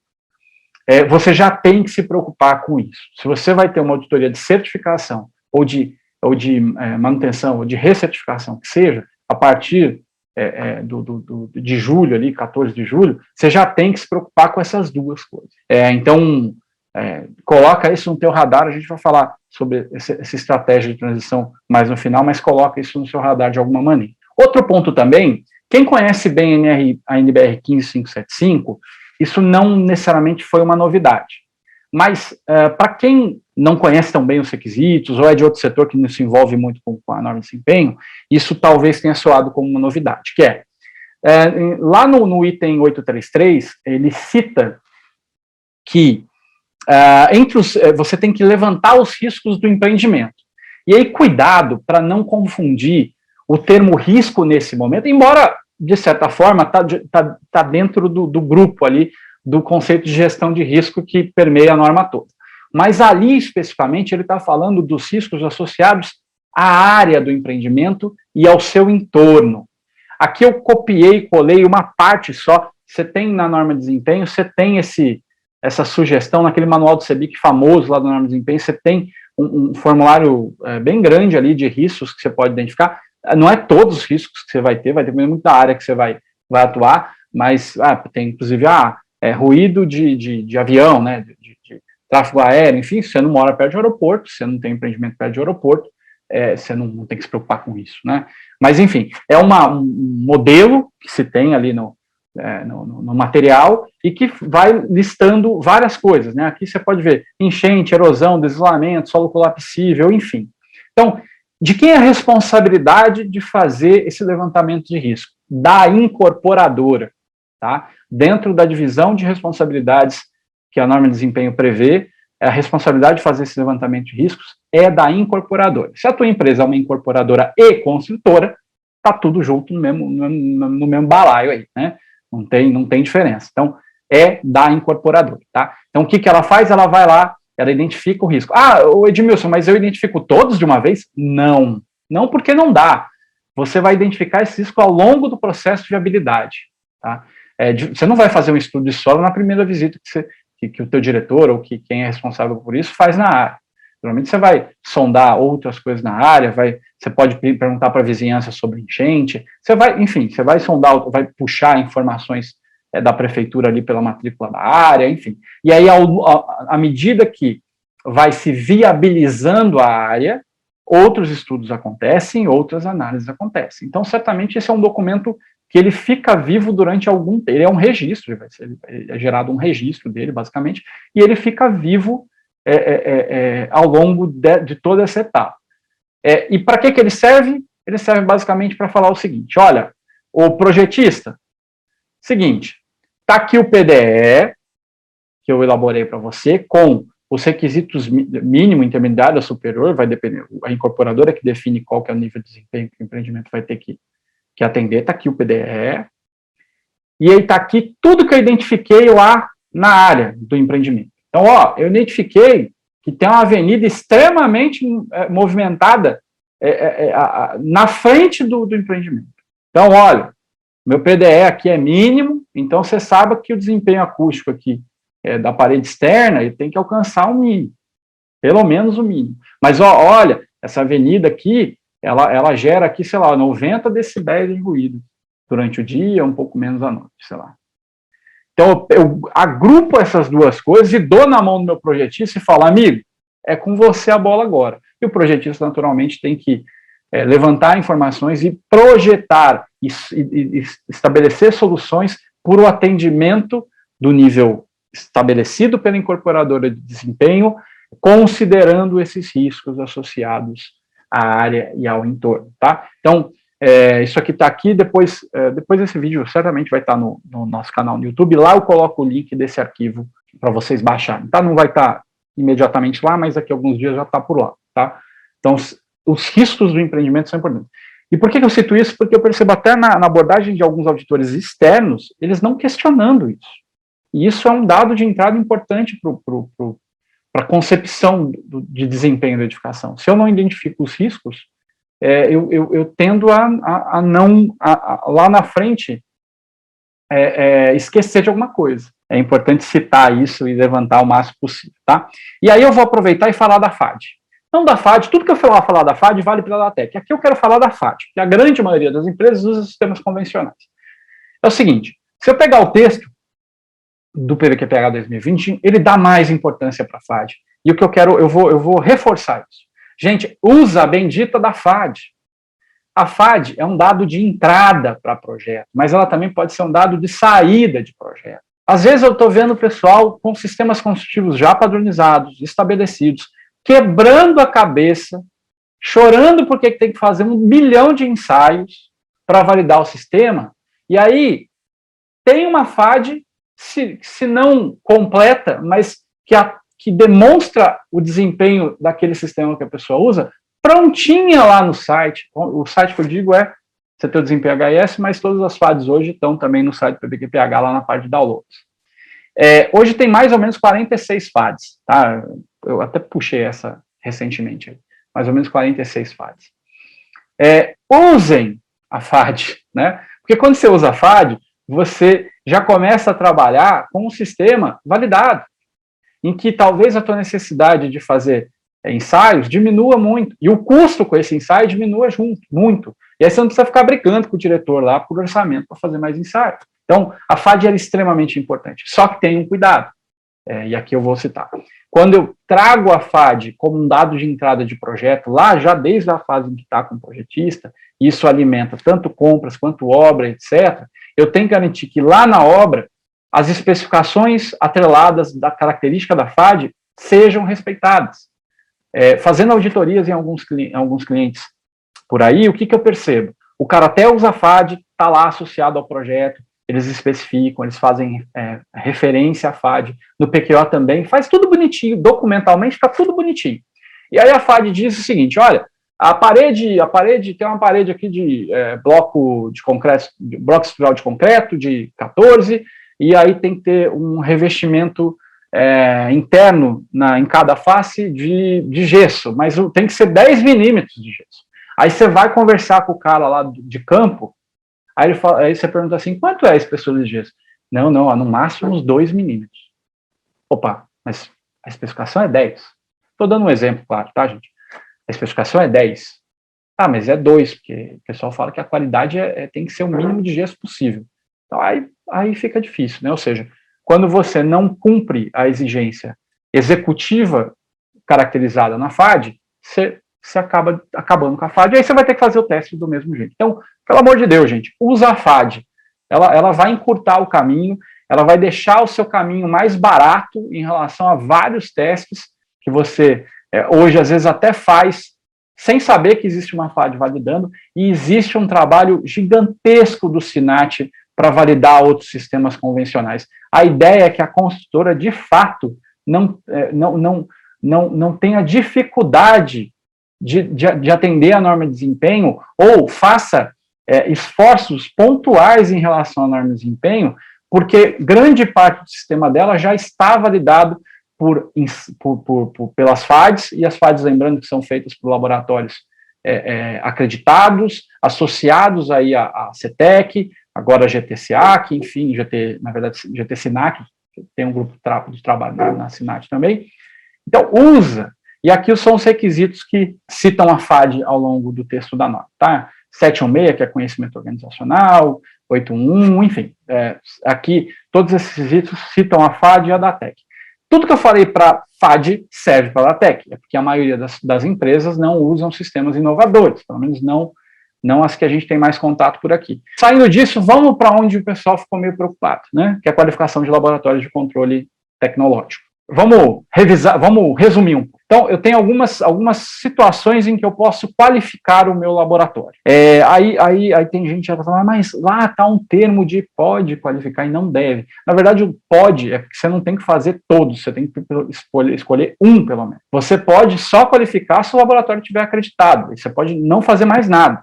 Você já tem que se preocupar com isso. Se você vai ter uma auditoria de certificação, ou de manutenção, ou de recertificação, que seja, a partir de julho, ali, 14 de julho, você já tem que se preocupar com essas duas coisas. Então, coloca isso no teu radar, a gente vai falar sobre essa estratégia de transição mais no final, mas coloca isso no seu radar de alguma maneira. Outro ponto também, quem conhece bem a NBR 15575, isso não necessariamente foi uma novidade, mas para quem não conhece tão bem os requisitos, ou é de outro setor que não se envolve muito com a norma de desempenho, isso talvez tenha soado como uma novidade, que lá no item 833, ele cita que você tem que levantar os riscos do empreendimento. E aí, cuidado para não confundir o termo risco nesse momento, embora, de certa forma, tá dentro do grupo ali, do conceito de gestão de risco que permeia a norma toda. Mas ali, especificamente, ele está falando dos riscos associados à área do empreendimento e ao seu entorno. Aqui eu copiei e colei uma parte só. Você tem na norma de desempenho, você tem essa sugestão naquele manual do CEBIC famoso lá da norma de desempenho, você tem um formulário bem grande ali de riscos que você pode identificar. Não é todos os riscos que você vai ter muito da área que você vai atuar, mas tem inclusive ruído de avião, né, de tráfego aéreo, enfim, se você não mora perto de aeroporto, se você não tem empreendimento perto de aeroporto, você não tem que se preocupar com isso, né? Mas, enfim, é um modelo que se tem ali no material e que vai listando várias coisas, né? Aqui você pode ver enchente, erosão, deslamento, solo colapsível, enfim. Então, de quem é a responsabilidade de fazer esse levantamento de risco? Da incorporadora, tá? Dentro da divisão de responsabilidades que a norma de desempenho prevê, a responsabilidade de fazer esse levantamento de riscos é da incorporadora. Se a tua empresa é uma incorporadora e construtora, tá tudo junto no mesmo balaio aí, né? Não tem diferença. Então, é da incorporadora, tá? Então, o que ela faz? Ela vai lá, ela identifica o risco. Edmilson, mas eu identifico todos de uma vez? Não. Não, porque não dá. Você vai identificar esse risco ao longo do processo de viabilidade, tá? Você não vai fazer um estudo de solo na primeira visita que o teu diretor ou que quem é responsável por isso faz na área. Geralmente você vai sondar outras coisas na área, você pode perguntar para a vizinhança sobre enchente, você vai sondar, vai puxar informações da prefeitura ali pela matrícula da área, enfim. E aí, à medida que vai se viabilizando a área, outros estudos acontecem, outras análises acontecem. Então, certamente, esse é um documento que ele fica vivo durante algum tempo. Ele é um registro, é gerado um registro dele, basicamente, e ele fica vivo ao longo de toda essa etapa. E para que ele serve? Ele serve basicamente para falar o seguinte: olha, o projetista, seguinte, está aqui o PDE que eu elaborei para você, com os requisitos mínimo, intermediário ou superior, vai depender, a incorporadora que define qual que é o nível de desempenho que o empreendimento vai ter que atender, está aqui o PDE, e aí está aqui tudo que eu identifiquei lá na área do empreendimento. Então, eu identifiquei que tem uma avenida extremamente movimentada na frente do empreendimento. Então, olha, meu PDE aqui é mínimo, então você sabe que o desempenho acústico aqui da parede externa ele tem que alcançar o mínimo, pelo menos o mínimo. Mas, olha, essa avenida aqui, ela gera aqui, sei lá, 90 decibéis de ruído durante o dia, um pouco menos à noite, sei lá. Então, eu agrupo essas duas coisas e dou na mão do meu projetista e falo, amigo, é com você a bola agora. E o projetista, naturalmente, tem que levantar informações e projetar e estabelecer soluções por o atendimento do nível estabelecido pela incorporadora de desempenho, considerando esses riscos associados à área e ao entorno, tá? Então, isso aqui está aqui, depois desse vídeo certamente vai estar no nosso canal no YouTube, lá eu coloco o link desse arquivo para vocês baixarem, tá? Não vai estar imediatamente lá, mas daqui a alguns dias já está por lá, tá? Então, os riscos do empreendimento são importantes. E por que eu cito isso? Porque eu percebo até na abordagem de alguns auditores externos, eles não questionando isso. E isso é um dado de entrada importante para a concepção de desempenho da edificação. Se eu não identifico os riscos, eu tendo a não, lá na frente, esquecer de alguma coisa. É importante citar isso e levantar o máximo possível, tá? E aí eu vou aproveitar e falar da FAD. Não da FAD, tudo que eu falar da FAD vale para a LATEC. Aqui eu quero falar da FAD, porque a grande maioria das empresas usa sistemas convencionais. É o seguinte, se eu pegar o texto, do PVQ-PH 2020, ele dá mais importância para a FAD. E o que eu vou reforçar isso. Gente, usa a bendita da FAD. A FAD é um dado de entrada para projeto, mas ela também pode ser um dado de saída de projeto. Às vezes eu estou vendo o pessoal com sistemas construtivos já padronizados, estabelecidos, quebrando a cabeça, chorando porque tem que fazer 1 milhão de ensaios para validar o sistema, e aí tem uma FAD, se não completa, mas que demonstra o desempenho daquele sistema que a pessoa usa, prontinha lá no site. O site que eu digo é CT Desempenho HIS, mas todas as FADs hoje estão também no site do PVQ-PH, lá na parte de downloads. Hoje tem mais ou menos 46 FADs, tá? Eu até puxei essa recentemente, mais ou menos 46 FADs. Usem a FAD, né? Porque quando você usa a FAD, você já começa a trabalhar com um sistema validado, em que talvez a tua necessidade de fazer ensaios diminua muito, e o custo com esse ensaio diminua junto, muito. E aí você não precisa ficar brigando com o diretor lá por orçamento para fazer mais ensaios. Então, a FAD era extremamente importante, só que tem um cuidado, e aqui eu vou citar. Quando eu trago a FAD como um dado de entrada de projeto, lá já desde a fase em que está com o projetista, isso alimenta tanto compras quanto obra, etc., eu tenho que garantir que lá na obra, as especificações atreladas da característica da FAD sejam respeitadas. Fazendo auditorias em alguns clientes por aí, o que eu percebo? O cara até usa a FAD, está lá associado ao projeto, eles especificam, eles fazem referência à FAD, no PQO também, faz tudo bonitinho, documentalmente está tudo bonitinho. E aí a FAD diz o seguinte, olha, a parede tem uma parede aqui de bloco de concreto, bloco estrutural de concreto, de 14, e aí tem que ter um revestimento interno em cada face de gesso, mas tem que ser 10 milímetros de gesso. Aí você vai conversar com o cara lá de campo, aí você pergunta assim, quanto é a espessura de gesso? Não, no máximo uns 2 milímetros. Opa, mas a especificação é 10. Estou dando um exemplo, claro, tá, gente? A especificação é 10. Ah, mas é 2, porque o pessoal fala que a qualidade tem que ser o mínimo de gesso possível. Então, aí fica difícil, né? Ou seja, quando você não cumpre a exigência executiva caracterizada na FAD, você acaba acabando com a FAD, e aí você vai ter que fazer o teste do mesmo jeito. Então, pelo amor de Deus, gente, usa a FAD. Ela vai encurtar o caminho, ela vai deixar o seu caminho mais barato em relação a vários testes que você hoje, às vezes, até faz sem saber que existe uma FAD validando, e existe um trabalho gigantesco do SINAT para validar outros sistemas convencionais. A ideia é que a construtora, de fato, não tenha dificuldade de atender a norma de desempenho, ou faça esforços pontuais em relação à norma de desempenho, porque grande parte do sistema dela já está validado pelas FADs, e as FADs, lembrando que são feitas por laboratórios acreditados, associados aí à CETEC, agora a GT-SIAC, enfim, na verdade, GT-SINAC, tem um grupo de trabalho na SINAT também. Então, usa. E aqui são os requisitos que citam a FAD ao longo do texto da norma, tá? 716, que é conhecimento organizacional, 811, enfim. Aqui, todos esses requisitos citam a FAD e a DATEC. Tudo que eu falei para FAD serve para a DATEC, porque a maioria das empresas não usam sistemas inovadores, pelo menos não as que a gente tem mais contato por aqui. Saindo disso, vamos para onde o pessoal ficou meio preocupado, né? Que é a qualificação de laboratórios de controle tecnológico. Vamos resumir um pouco. Então, eu tenho algumas situações em que eu posso qualificar o meu laboratório. Aí tem gente que vai falar, mas lá está um termo de pode qualificar e não deve. Na verdade, o pode é porque você não tem que fazer todos, você tem que escolher um, pelo menos. Você pode só qualificar se o laboratório estiver acreditado, você pode não fazer mais nada,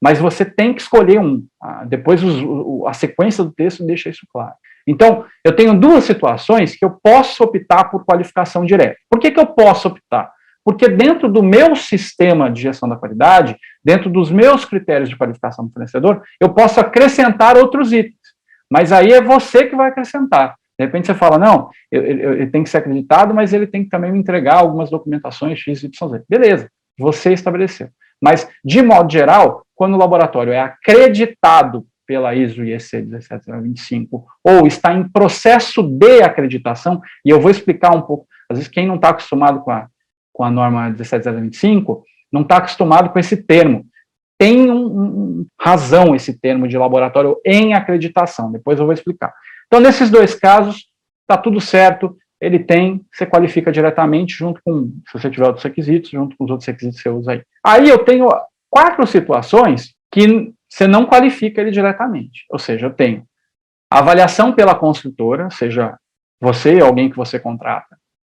mas você tem que escolher um. Depois a sequência do texto deixa isso claro. Então, eu tenho duas situações que eu posso optar por qualificação direta. Por que eu posso optar? Porque dentro do meu sistema de gestão da qualidade, dentro dos meus critérios de qualificação do fornecedor, eu posso acrescentar outros itens. Mas aí é você que vai acrescentar. De repente você fala, não, ele tem que ser acreditado, mas ele tem que também me entregar algumas documentações X, Y, Z. Beleza, você estabeleceu. Mas, de modo geral, quando o laboratório é acreditado pela ISO IEC 17025 ou está em processo de acreditação, e eu vou explicar um pouco, às vezes quem não está acostumado com a norma 17025 não está acostumado com esse termo. Tem razão esse termo de laboratório em acreditação, depois eu vou explicar. Então, nesses dois casos, está tudo certo, ele tem, você qualifica diretamente junto com, se você tiver outros requisitos, junto com os outros requisitos que você usa aí. Aí eu tenho 4 situações que você não qualifica ele diretamente, ou seja, eu tenho a avaliação pela construtora, seja você ou alguém que você contrata,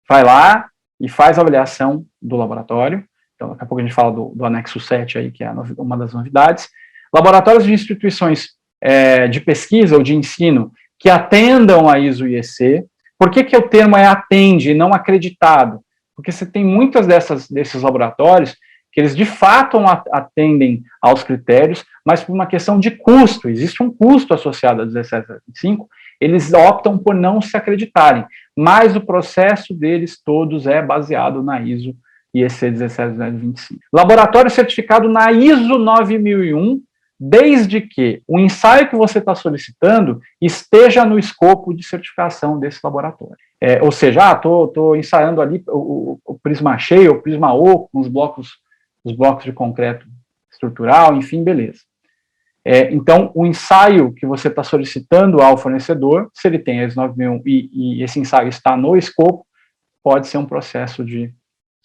vai lá e faz a avaliação do laboratório. Então, daqui a pouco a gente fala do anexo 7 aí, que é uma das novidades. Laboratórios de instituições de pesquisa ou de ensino que atendam a ISO IEC. Por que o termo é atende e não acreditado? Porque você tem muitas desses laboratórios que eles de fato atendem aos critérios, mas por uma questão de custo, existe um custo associado a 17025, eles optam por não se acreditarem, mas o processo deles todos é baseado na ISO IEC 17025. Laboratório certificado na ISO 9001, desde que o ensaio que você está solicitando esteja no escopo de certificação desse laboratório. Ou seja, estou ensaiando ali o prisma cheio, o prisma oco, os blocos de concreto estrutural, enfim, beleza. Então, o ensaio que você está solicitando ao fornecedor, se ele tem a ISO 9001 e esse ensaio está no escopo, pode ser um processo de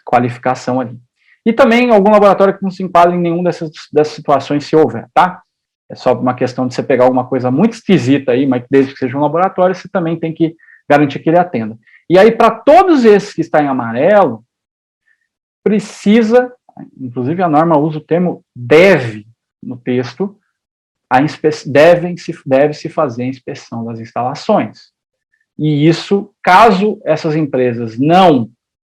qualificação ali. E também algum laboratório que não se enquadra em nenhuma dessas situações, se houver, tá? É só uma questão de você pegar alguma coisa muito esquisita aí, mas desde que seja um laboratório, você também tem que garantir que ele atenda. E aí, para todos esses que estão em amarelo, precisa, inclusive a norma usa o termo deve no texto, deve-se fazer a inspeção das instalações. E isso, caso essas empresas não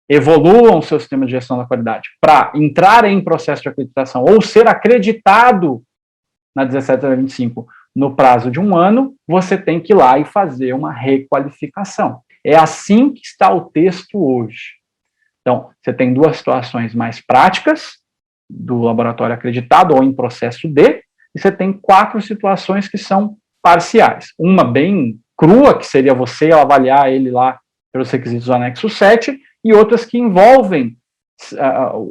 evoluam o seu sistema de gestão da qualidade para entrar em processo de acreditação ou ser acreditado na 17025 no prazo de 1 ano, você tem que ir lá e fazer uma requalificação. É assim que está o texto hoje. Então, você tem 2 situações mais práticas, do laboratório acreditado ou em processo de, e você tem 4 situações que são parciais. Uma bem crua, que seria você avaliar ele lá pelos requisitos do anexo 7, e outras que envolvem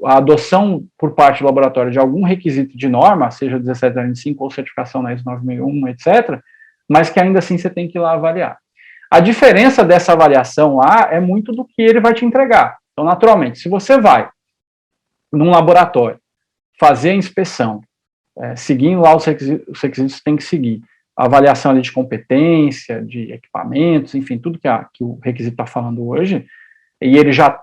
a adoção por parte do laboratório de algum requisito de norma, seja 17025 ou certificação na ISO 9001, etc., mas que ainda assim você tem que ir lá avaliar. A diferença dessa avaliação lá é muito do que ele vai te entregar. Então, naturalmente, se você vai num laboratório fazer a inspeção, seguindo lá os requisitos que tem que seguir, a avaliação ali de competência, de equipamentos, enfim, tudo que o requisito está falando hoje, e ele já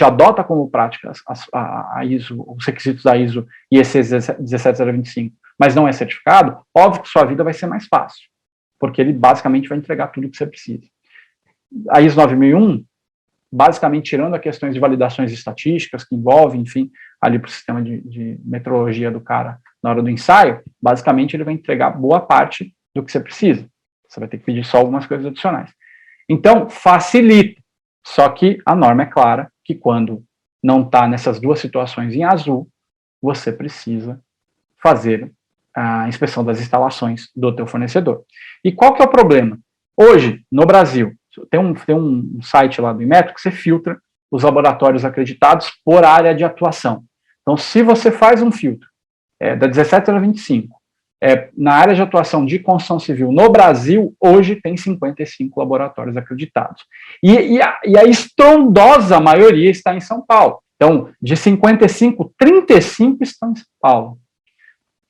adota como prática a ISO, os requisitos da ISO IEC 17025, mas não é certificado, óbvio que sua vida vai ser mais fácil, porque ele basicamente vai entregar tudo que você precisa. A ISO 9001, basicamente tirando as questões de validações estatísticas que envolvem, enfim, ali para o sistema de metrologia do cara na hora do ensaio, basicamente ele vai entregar boa parte do que você precisa. Você vai ter que pedir só algumas coisas adicionais. Então, facilita. Só que a norma é clara que quando não está nessas 2 situações em azul, você precisa fazer a inspeção das instalações do teu fornecedor. E qual que é o problema? Hoje, no Brasil, tem um site lá do Inmetro que você filtra os laboratórios acreditados por área de atuação. Então, se você faz um filtro da 17025, na área de atuação de construção civil no Brasil, hoje tem 55 laboratórios acreditados. E a estrondosa maioria está em São Paulo. Então, de 55, 35 estão em São Paulo.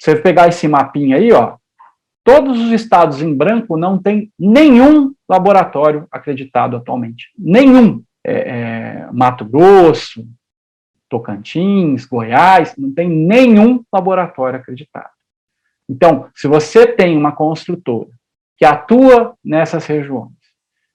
Você pegar esse mapinha aí, ó, todos os estados em branco não tem nenhum laboratório acreditado atualmente. Nenhum. Mato Grosso, Tocantins, Goiás, não tem nenhum laboratório acreditado. Então, se você tem uma construtora que atua nessas regiões,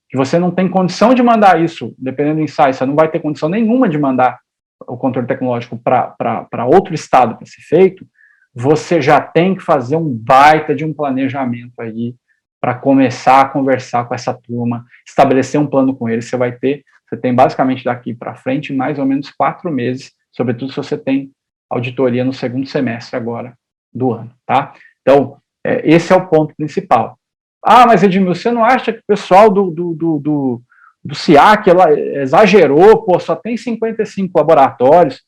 que você não tem condição de mandar isso, dependendo do ensaio, você não vai ter condição nenhuma de mandar o controle tecnológico para outro estado para ser feito, você já tem que fazer um baita de um planejamento aí para começar a conversar com essa turma, estabelecer um plano com eles. Você tem basicamente daqui para frente mais ou menos 4 meses, sobretudo se você tem auditoria no 2º semestre agora do ano, tá? Então, Esse é o ponto principal. Ah, mas Edmil, você não acha que o pessoal do SIAC exagerou, pô, só tem 55 laboratórios?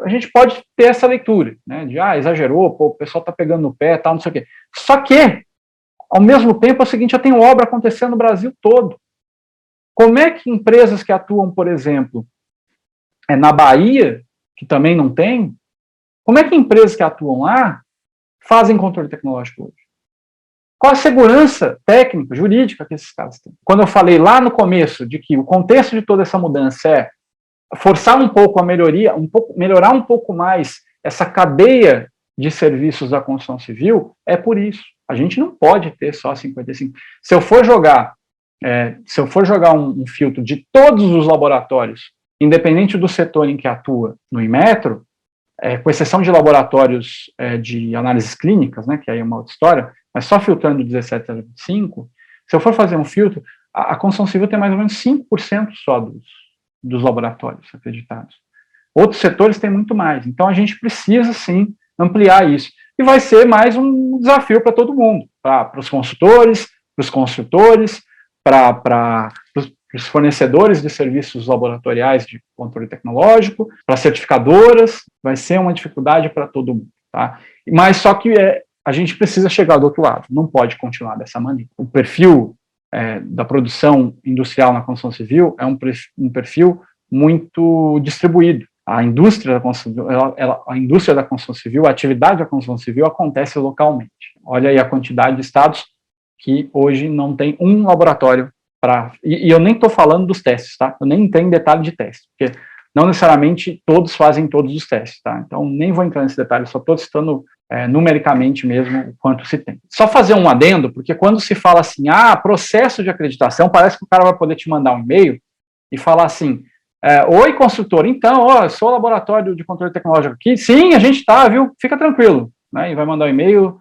A gente pode ter essa leitura, né, de, exagerou, pô, o pessoal está pegando no pé, tal, não sei o quê. Só que, ao mesmo tempo, é o seguinte, eu tenho obra acontecendo no Brasil todo. Como é que empresas que atuam, por exemplo, na Bahia, que também não tem, como é que empresas que atuam lá fazem controle tecnológico hoje? Qual a segurança técnica, jurídica que esses caras têm? Quando eu falei lá no começo de que o contexto de toda essa mudança é forçar um pouco a melhoria, melhorar um pouco mais essa cadeia de serviços da construção civil, é por isso. A gente não pode ter só 55. Se eu for jogar um filtro de todos os laboratórios, independente do setor em que atua no Inmetro, com exceção de laboratórios de análises clínicas, né, que aí é uma outra história, mas só filtrando 17,05, se eu for fazer um filtro, a construção civil tem mais ou menos 5% só dos laboratórios acreditados. Outros setores têm muito mais. Então, a gente precisa, sim, ampliar isso. E vai ser mais um desafio para todo mundo, para os consultores, para os construtores, para os fornecedores de serviços laboratoriais de controle tecnológico, para certificadoras, vai ser uma dificuldade para todo mundo. Tá? Mas só que a gente precisa chegar do outro lado, não pode continuar dessa maneira. O perfil da produção industrial na construção civil é um perfil muito distribuído. A indústria da construção civil, a atividade da construção civil acontece localmente. Olha aí a quantidade de estados que hoje não tem um laboratório para... E eu nem estou falando dos testes, tá? Eu nem entrei em detalhe de teste, porque não necessariamente todos fazem todos os testes, tá? Então, nem vou entrar nesse detalhe, só estou citando numericamente mesmo o quanto se tem. Só fazer um adendo, porque quando se fala assim, processo de acreditação, parece que o cara vai poder te mandar um e-mail e falar assim, oi, construtor, então, eu sou laboratório de controle tecnológico aqui, sim, a gente está, viu, fica tranquilo, né? E vai mandar um e-mail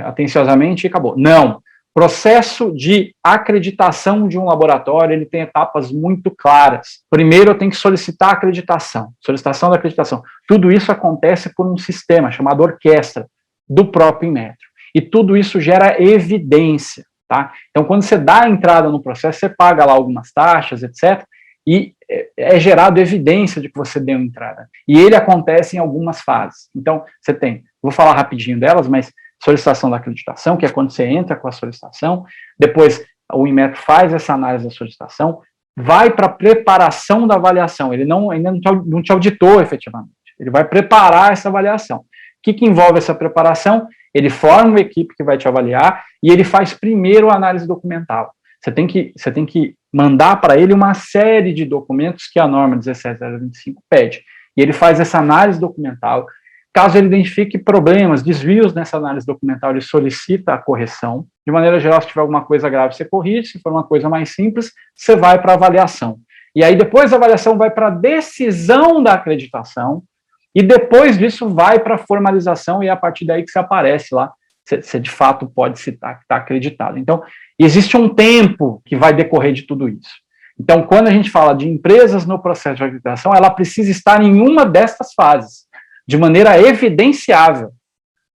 atenciosamente e acabou. Não. Processo de acreditação de um laboratório, ele tem etapas muito claras. Primeiro, eu tenho que solicitar a acreditação, solicitação da acreditação. Tudo isso acontece por um sistema chamado orquestra do próprio Inmetro. E tudo isso gera evidência, tá? Então, quando você dá a entrada no processo, você paga lá algumas taxas, etc., e é gerado evidência de que você deu entrada. E ele acontece em algumas fases. Então, você tem, vou falar rapidinho delas, mas solicitação da acreditação, que é quando você entra com a solicitação, depois o Inmetro faz essa análise da solicitação, vai para a preparação da avaliação, ele ainda não te auditou efetivamente, ele vai preparar essa avaliação. O que envolve essa preparação? Ele forma uma equipe que vai te avaliar e ele faz primeiro a análise documental. Você tem que mandar para ele uma série de documentos que a norma 17.025 pede, e ele faz essa análise documental. Caso ele identifique problemas, desvios nessa análise documental, ele solicita a correção. De maneira geral, se tiver alguma coisa grave, você corrige. Se for uma coisa mais simples, você vai para a avaliação. E aí, depois da avaliação, vai para a decisão da acreditação. E depois disso, vai para a formalização. E é a partir daí que você aparece lá. Você de fato pode citar que está acreditado. Então, existe um tempo que vai decorrer de tudo isso. Então, quando a gente fala de empresas no processo de acreditação, ela precisa estar em uma destas fases, de maneira evidenciável.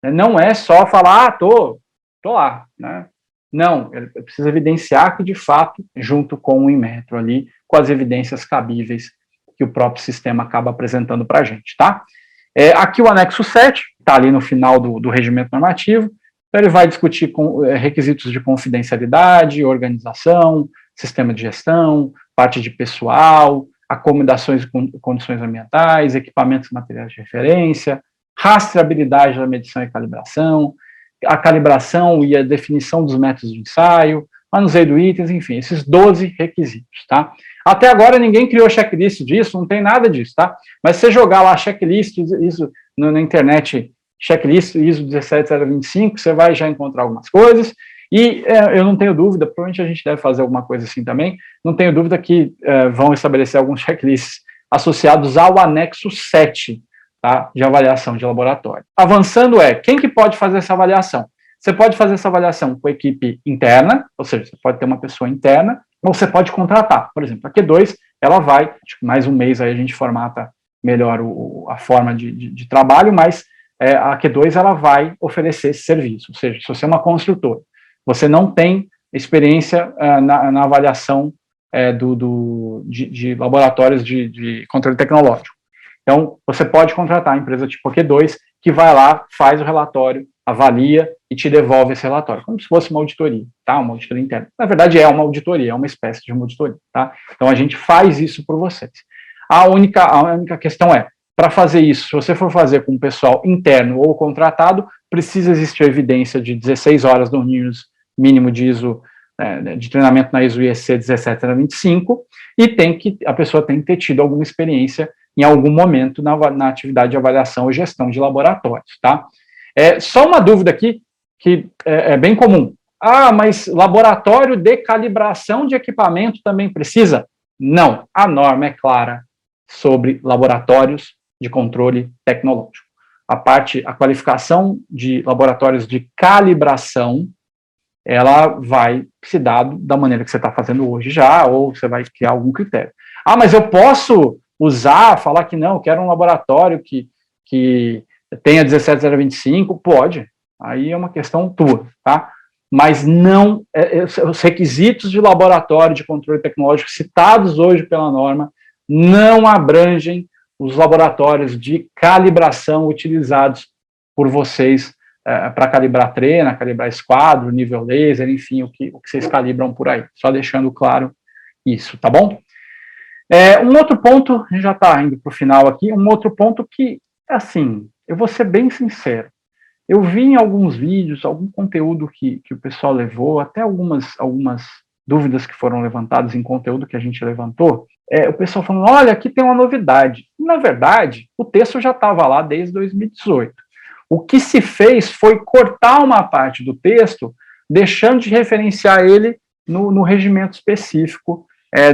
Não é só falar, tô lá, né? Não, ele precisa evidenciar que, de fato, junto com o Inmetro ali, com as evidências cabíveis que o próprio sistema acaba apresentando para a gente, tá? Aqui o anexo 7, está ali no final do regimento normativo, então ele vai discutir requisitos de confidencialidade, organização, sistema de gestão, parte de pessoal, acomodações e condições ambientais, equipamentos e materiais de referência, rastreabilidade da medição e calibração, a calibração e a definição dos métodos de ensaio, manuseio de itens, enfim, esses 12 requisitos, tá? Até agora ninguém criou checklist disso, não tem nada disso, tá? Mas se você jogar lá checklist, isso na internet, checklist ISO 17025, você vai já encontrar algumas coisas, e eu não tenho dúvida, provavelmente a gente deve fazer alguma coisa assim também, não tenho dúvida que vão estabelecer alguns checklists associados ao anexo 7, tá, de avaliação de laboratório. Avançando quem que pode fazer essa avaliação? Você pode fazer essa avaliação com a equipe interna, ou seja, você pode ter uma pessoa interna, ou você pode contratar. Por exemplo, a Q2, ela vai, acho que mais um mês aí a gente formata melhor a forma de trabalho, mas a Q2 ela vai oferecer esse serviço. Ou seja, se você é uma construtora, você não tem experiência na avaliação de laboratórios de controle tecnológico. Então, você pode contratar a empresa tipo Q2, que vai lá, faz o relatório, avalia e te devolve esse relatório, como se fosse uma auditoria, tá? Uma auditoria interna. Na verdade, é uma auditoria, é uma espécie de uma auditoria, tá? Então, a gente faz isso por vocês. A única questão é, para fazer isso, se você for fazer com o pessoal interno ou contratado, precisa existir evidência de 16 horas no mínimo de ISO, de treinamento na ISO IEC 17025, e a pessoa tem que ter tido alguma experiência em algum momento na atividade de avaliação ou gestão de laboratórios, tá? Só uma dúvida aqui, que é bem comum. Mas laboratório de calibração de equipamento também precisa? Não, a norma é clara sobre laboratórios de controle tecnológico. A qualificação de laboratórios de calibração, ela vai se dar da maneira que você está fazendo hoje já, ou você vai criar algum critério. Mas eu posso falar que não, eu quero um laboratório que tenha 17025, pode, aí é uma questão tua, tá? Mas não, os requisitos de laboratório de controle tecnológico citados hoje pela norma não abrangem os laboratórios de calibração utilizados por vocês para calibrar trena, calibrar esquadro, nível laser, enfim, o que vocês calibram por aí. Só deixando claro isso, tá bom? Um outro ponto, a gente já está indo para o final aqui, um outro ponto que, assim, eu vou ser bem sincero, eu vi em alguns vídeos, algum conteúdo que o pessoal levou, até algumas dúvidas que foram levantadas em conteúdo que a gente levantou, o pessoal falando, olha, aqui tem uma novidade. Na verdade, o texto já estava lá desde 2018. O que se fez foi cortar uma parte do texto, deixando de referenciar ele no regimento específico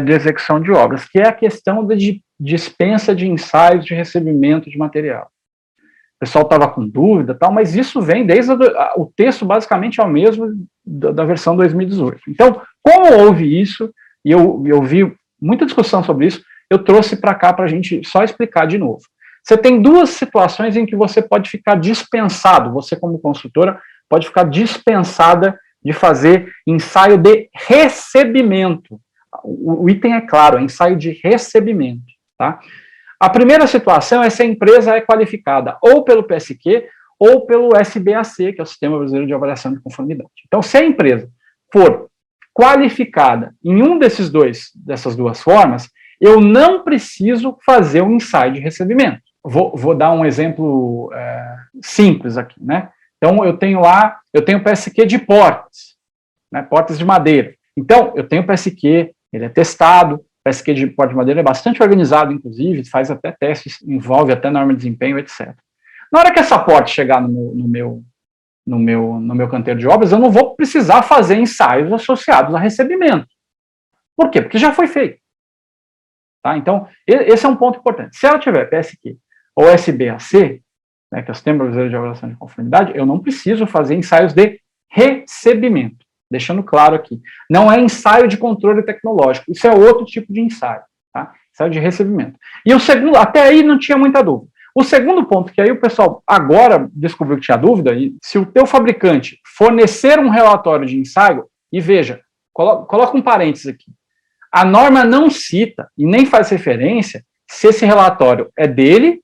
de execução de obras, que é a questão de dispensa de ensaios de recebimento de material. O pessoal estava com dúvida, mas isso vem desde o texto basicamente é o mesmo da versão 2018. Então, como houve isso, e eu vi muita discussão sobre isso, eu trouxe para cá para a gente só explicar de novo. Você tem duas situações em que você pode ficar dispensado, você como consultora pode ficar dispensada de fazer ensaio de recebimento. O item é claro, é ensaio de recebimento, tá? A primeira situação é se a empresa é qualificada ou pelo PSQ ou pelo SBAC, que é o Sistema Brasileiro de Avaliação de Conformidade. Então, se a empresa for qualificada em dessas duas formas, eu não preciso fazer um ensaio de recebimento. Vou dar um exemplo simples aqui, né? Então, eu tenho PSQ de portas, né? Portas de madeira. Então, eu tenho PSQ, ele é testado, PSQ de porta de madeira é bastante organizado, inclusive, faz até testes, envolve até norma de desempenho, etc. Na hora que essa porta chegar no meu canteiro de obras, eu não vou precisar fazer ensaios associados a recebimento. Por quê? Porque já foi feito. Tá? Então, esse é um ponto importante. Se ela tiver PSQ ou SBAC, né, que é o Sistema Brasileiro de Avaliação de Conformidade, eu não preciso fazer ensaios de recebimento. Deixando claro aqui, não é ensaio de controle tecnológico, isso é outro tipo de ensaio, tá? Ensaio de recebimento. E o segundo, até aí não tinha muita dúvida. O segundo ponto, que aí o pessoal agora descobriu que tinha dúvida, se o teu fabricante fornecer um relatório de ensaio, e veja, coloca um parênteses aqui, a norma não cita e nem faz referência se esse relatório é dele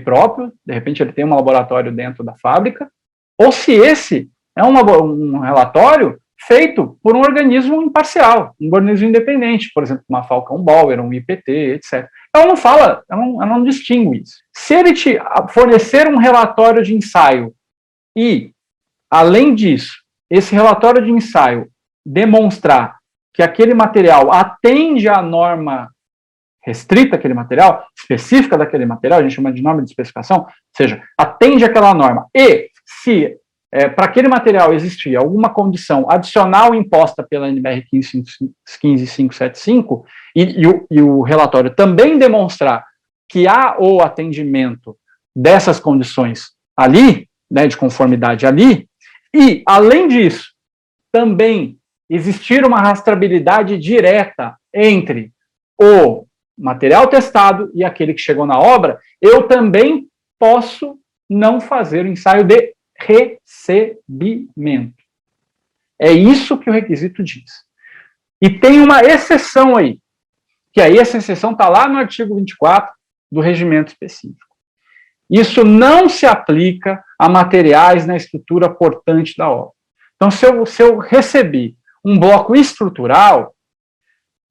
próprio, de repente ele tem um laboratório dentro da fábrica, ou se esse é um relatório feito por um organismo imparcial, um organismo independente, por exemplo, uma Falcão Bauer, um IPT, etc. Ela não fala, ela não distingue isso. Se ele te fornecer um relatório de ensaio e, além disso, esse relatório de ensaio demonstrar que aquele material atende à norma restrita àquele material, específica daquele material, a gente chama de norma de especificação, ou seja, atende àquela norma, e se para aquele material existir alguma condição adicional imposta pela NBR 15575 e o relatório também demonstrar que há o atendimento dessas condições ali, né, de conformidade ali, e, além disso, também existir uma rastreabilidade direta entre o material testado e aquele que chegou na obra, eu também posso não fazer o ensaio de recebimento. É isso que o requisito diz. E tem uma exceção aí, que aí essa exceção está lá no artigo 24 do regimento específico. Isso não se aplica a materiais na estrutura portante da obra. Então, se eu recebi um bloco estrutural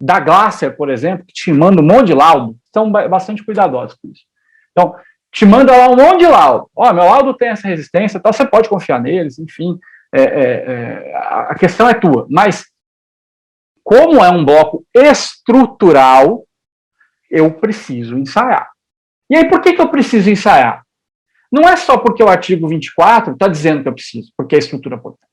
da Glacier, por exemplo, que te manda um monte de laudo, são bastante cuidadosos com isso. Então, te manda lá um monte de laudo. Ó, meu laudo tem essa resistência, tal, você pode confiar neles, enfim, a questão é tua. Mas, como é um bloco estrutural, eu preciso ensaiar. E aí, por que eu preciso ensaiar? Não é só porque o artigo 24 está dizendo que eu preciso, porque é estrutura portante.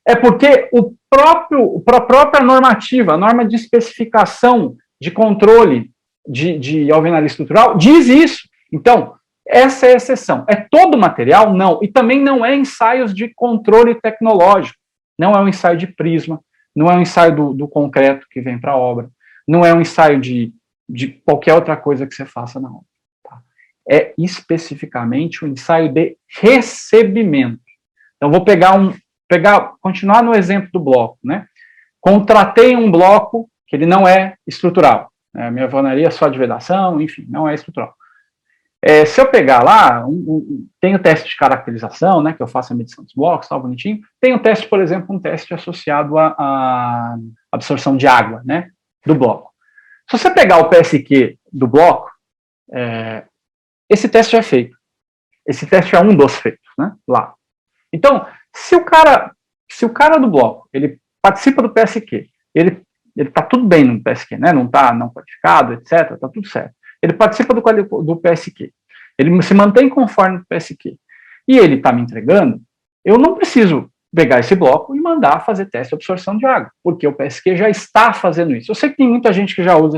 É porque a própria normativa, a norma de especificação de controle de alvenaria estrutural, diz isso. Então, essa é a exceção. É todo material? Não. E também não é ensaios de controle tecnológico. Não é um ensaio de prisma, não é um ensaio do concreto que vem para a obra, não é um ensaio de qualquer outra coisa que você faça na obra. Tá? É especificamente o ensaio de recebimento. Então, vou continuar no exemplo do bloco, né? Contratei um bloco que ele não é estrutural. Né? Minha alvenaria é só de vedação, enfim, não é estrutural. Se eu pegar lá, tem o teste de caracterização, né, que eu faço a medição dos blocos, tal, bonitinho. Tem um teste, por exemplo, um teste associado à absorção de água, né, do bloco. Se você pegar o PSQ do bloco, esse teste já é feito. Esse teste é um dos feitos, né, lá. Então, se o cara do bloco, ele participa do PSQ, ele está tudo bem no PSQ, né, não está não qualificado, etc., está tudo certo. Ele participa do PSQ, ele se mantém conforme o PSQ, e ele está me entregando, eu não preciso pegar esse bloco e mandar fazer teste de absorção de água, porque o PSQ já está fazendo isso. Eu sei que tem muita gente que já usa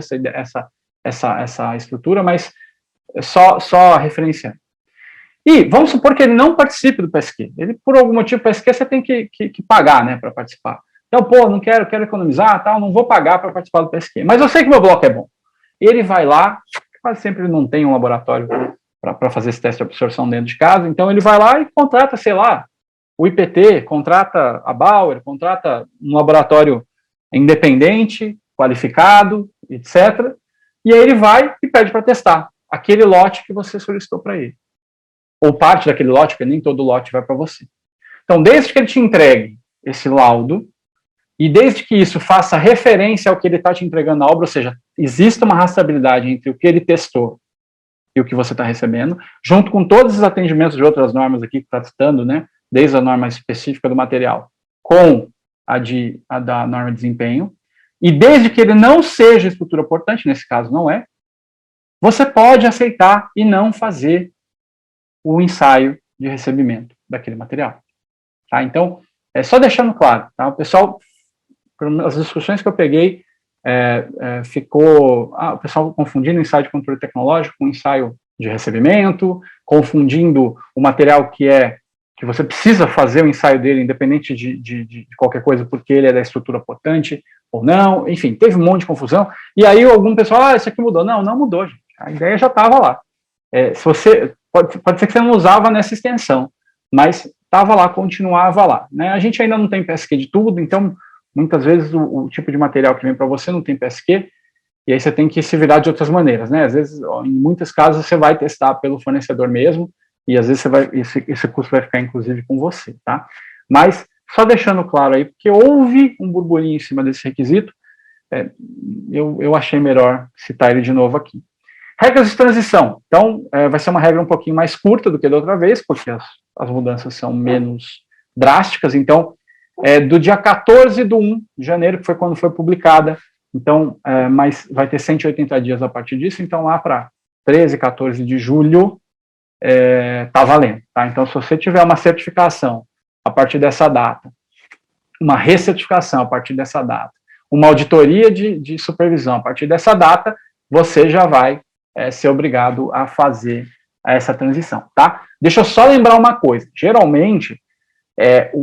essa estrutura, mas só referenciando. E vamos supor que ele não participe do PSQ. Ele, por algum motivo, o PSQ você tem que pagar, né, para participar. Então, não quero economizar, tal, não vou pagar para participar do PSQ. Mas eu sei que meu bloco é bom. Ele vai lá, quase sempre ele não tem um laboratório para fazer esse teste de absorção dentro de casa, então ele vai lá e contrata, sei lá, o IPT, contrata a Bauer, contrata um laboratório independente, qualificado, etc. E aí ele vai e pede para testar aquele lote que você solicitou para ele. Ou parte daquele lote, porque nem todo lote vai para você. Então, desde que ele te entregue esse laudo, e desde que isso faça referência ao que ele está te entregando na obra, ou seja, existe uma rastreabilidade entre o que ele testou e o que você está recebendo, junto com todos os atendimentos de outras normas aqui que está citando, né, desde a norma específica do material, com a da norma de desempenho, e desde que ele não seja estrutura portante, nesse caso não é, você pode aceitar e não fazer o ensaio de recebimento daquele material. Tá? Então, só deixando claro, tá? O pessoal, as discussões que eu peguei, ficou o pessoal confundindo o ensaio de controle tecnológico com o ensaio de recebimento, confundindo o material que você precisa fazer o ensaio dele, independente de qualquer coisa, porque ele é da estrutura portante ou não, enfim, teve um monte de confusão, e aí algum pessoal, isso aqui mudou. Não mudou, gente, a ideia já estava lá. Pode ser que você não usava nessa extensão, mas estava lá, continuava lá. Né? A gente ainda não tem PSQ de tudo, então muitas vezes o tipo de material que vem para você não tem PSQ, e aí você tem que se virar de outras maneiras. Né? Às vezes, em muitos casos, você vai testar pelo fornecedor mesmo, e às vezes esse custo vai ficar inclusive com você. Tá? Mas, só deixando claro aí, porque houve um burburinho em cima desse requisito, eu achei melhor citar ele de novo aqui. Regras de transição. Então, vai ser uma regra um pouquinho mais curta do que da outra vez, porque as mudanças são menos drásticas. Então, do dia 14 de 1 de janeiro, que foi quando foi publicada, então, mas vai ter 180 dias a partir disso, então lá para 13, 14 de julho, está valendo. Tá? Então, se você tiver uma certificação a partir dessa data, uma recertificação a partir dessa data, uma auditoria de supervisão a partir dessa data, você já vai ser obrigado a fazer essa transição, tá? Deixa eu só lembrar uma coisa, geralmente,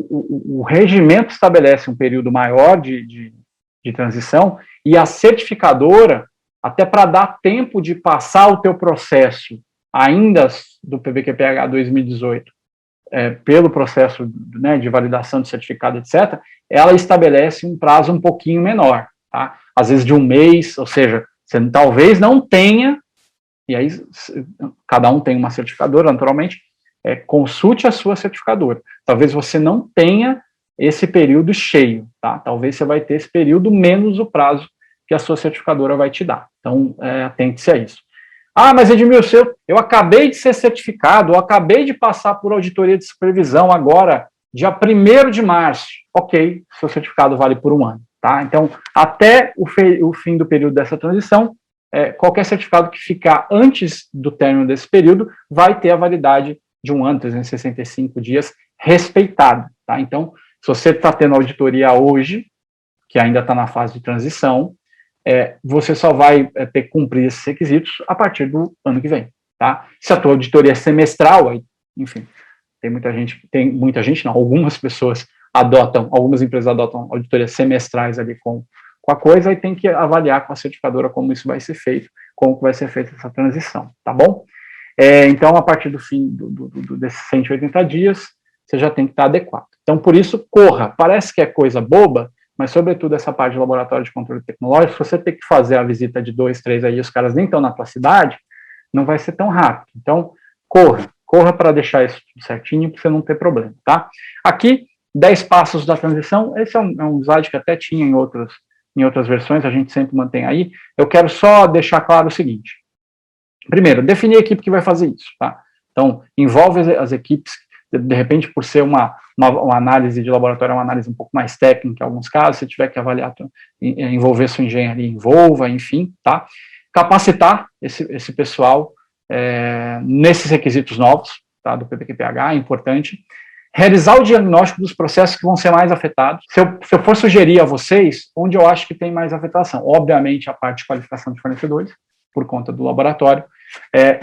o regimento estabelece um período maior de transição, e a certificadora, até para dar tempo de passar o teu processo ainda do PBQPH 2018, pelo processo, né, de validação de certificado, etc., ela estabelece um prazo um pouquinho menor, tá? Às vezes de um mês, ou seja, você talvez não tenha, e aí cada um tem uma certificadora, naturalmente, consulte a sua certificadora. Talvez você não tenha esse período cheio, tá? Talvez você vai ter esse período menos o prazo que a sua certificadora vai te dar. Então, atente-se a isso. Ah, mas Edmilson, eu acabei de ser certificado, eu acabei de passar por auditoria de supervisão agora, dia 1º de março. Ok, seu certificado vale por um ano, tá? Então, até o fim do período dessa transição, qualquer certificado que ficar antes do término desse período vai ter a validade de um ano, 365 dias, respeitado, tá? Então, se você está tendo auditoria hoje, que ainda está na fase de transição, você só vai ter que cumprir esses requisitos a partir do ano que vem, tá? Se a tua auditoria é semestral, aí, enfim, algumas pessoas algumas empresas adotam auditorias semestrais ali com a coisa, e tem que avaliar com a certificadora como isso vai ser feito, como vai ser feita essa transição, tá bom? Então, a partir do fim desses 180 dias, você já tem que estar adequado. Então, por isso, corra. Parece que é coisa boba, mas, sobretudo, essa parte de laboratório de controle tecnológico, se você tem que fazer a visita de 2, 3 aí, os caras nem estão na tua cidade, não vai ser tão rápido. Então, corra para deixar isso tudo certinho, para você não ter problema, tá? Aqui, 10 passos da transição, esse é um slide que até tinha em outras versões, a gente sempre mantém aí. Eu quero só deixar claro o seguinte. Primeiro, definir a equipe que vai fazer isso, tá? Então, envolve as equipes, de repente, por ser uma análise de laboratório, uma análise um pouco mais técnica, em alguns casos, se tiver que avaliar, envolver sua engenharia, envolva, enfim, tá? Capacitar esse pessoal nesses requisitos novos, tá, do PBQPH, é importante. Realizar o diagnóstico dos processos que vão ser mais afetados. Se eu for sugerir a vocês, onde eu acho que tem mais afetação? Obviamente, a parte de qualificação de fornecedores, por conta do laboratório,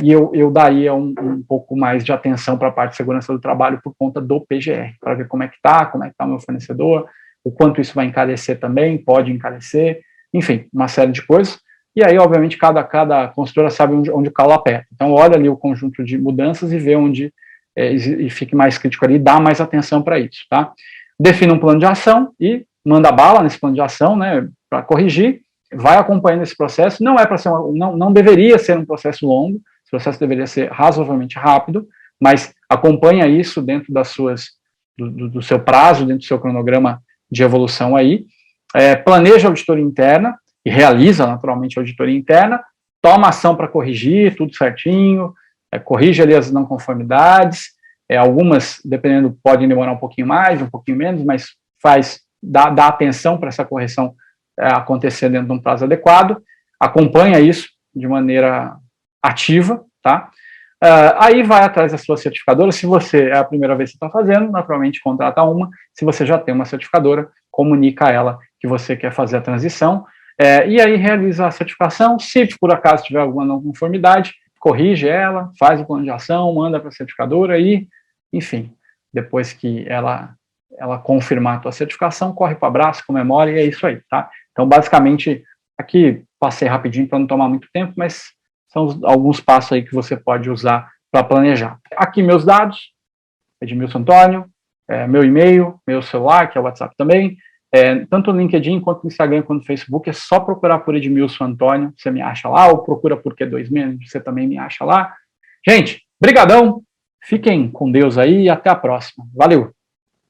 e eu daria um pouco mais de atenção para a parte de segurança do trabalho por conta do PGR, para ver como é que está o meu fornecedor, o quanto isso vai encarecer também, pode encarecer, enfim, uma série de coisas. E aí, obviamente, cada consultora sabe onde o calo aperta. Então, olha ali o conjunto de mudanças e vê onde e fique mais crítico ali, dá mais atenção para isso, tá? Defina um plano de ação e manda bala nesse plano de ação, né, para corrigir, vai acompanhando esse processo, não é para ser não deveria ser um processo longo, esse processo deveria ser razoavelmente rápido, mas acompanha isso dentro do seu prazo, dentro do seu cronograma de evolução aí, planeja a auditoria interna, e realiza naturalmente a auditoria interna, toma ação para corrigir tudo certinho, corrige ali as não conformidades, algumas, dependendo, podem demorar um pouquinho mais, um pouquinho menos, mas dá atenção para essa correção acontecer dentro de um prazo adequado, acompanha isso de maneira ativa, tá? Aí vai atrás da sua certificadora, se você é a primeira vez que está fazendo, naturalmente contrata uma, se você já tem uma certificadora, comunica a ela que você quer fazer a transição, e aí realiza a certificação, se por acaso tiver alguma não conformidade, corrige ela, faz o plano de ação, manda para a certificadora e, enfim, depois que ela confirmar a tua certificação, corre para o abraço, comemora e é isso aí, tá? Então, basicamente, aqui passei rapidinho para não tomar muito tempo, mas são alguns passos aí que você pode usar para planejar. Aqui meus dados, Edmilson Antônio, meu e-mail, meu celular, que é o WhatsApp também, tanto no LinkedIn, quanto no Instagram, quanto no Facebook, é só procurar por Edmilson Antônio, você me acha lá, ou procura por Q2 você também me acha lá. Gente, brigadão, fiquem com Deus aí e até a próxima. Valeu!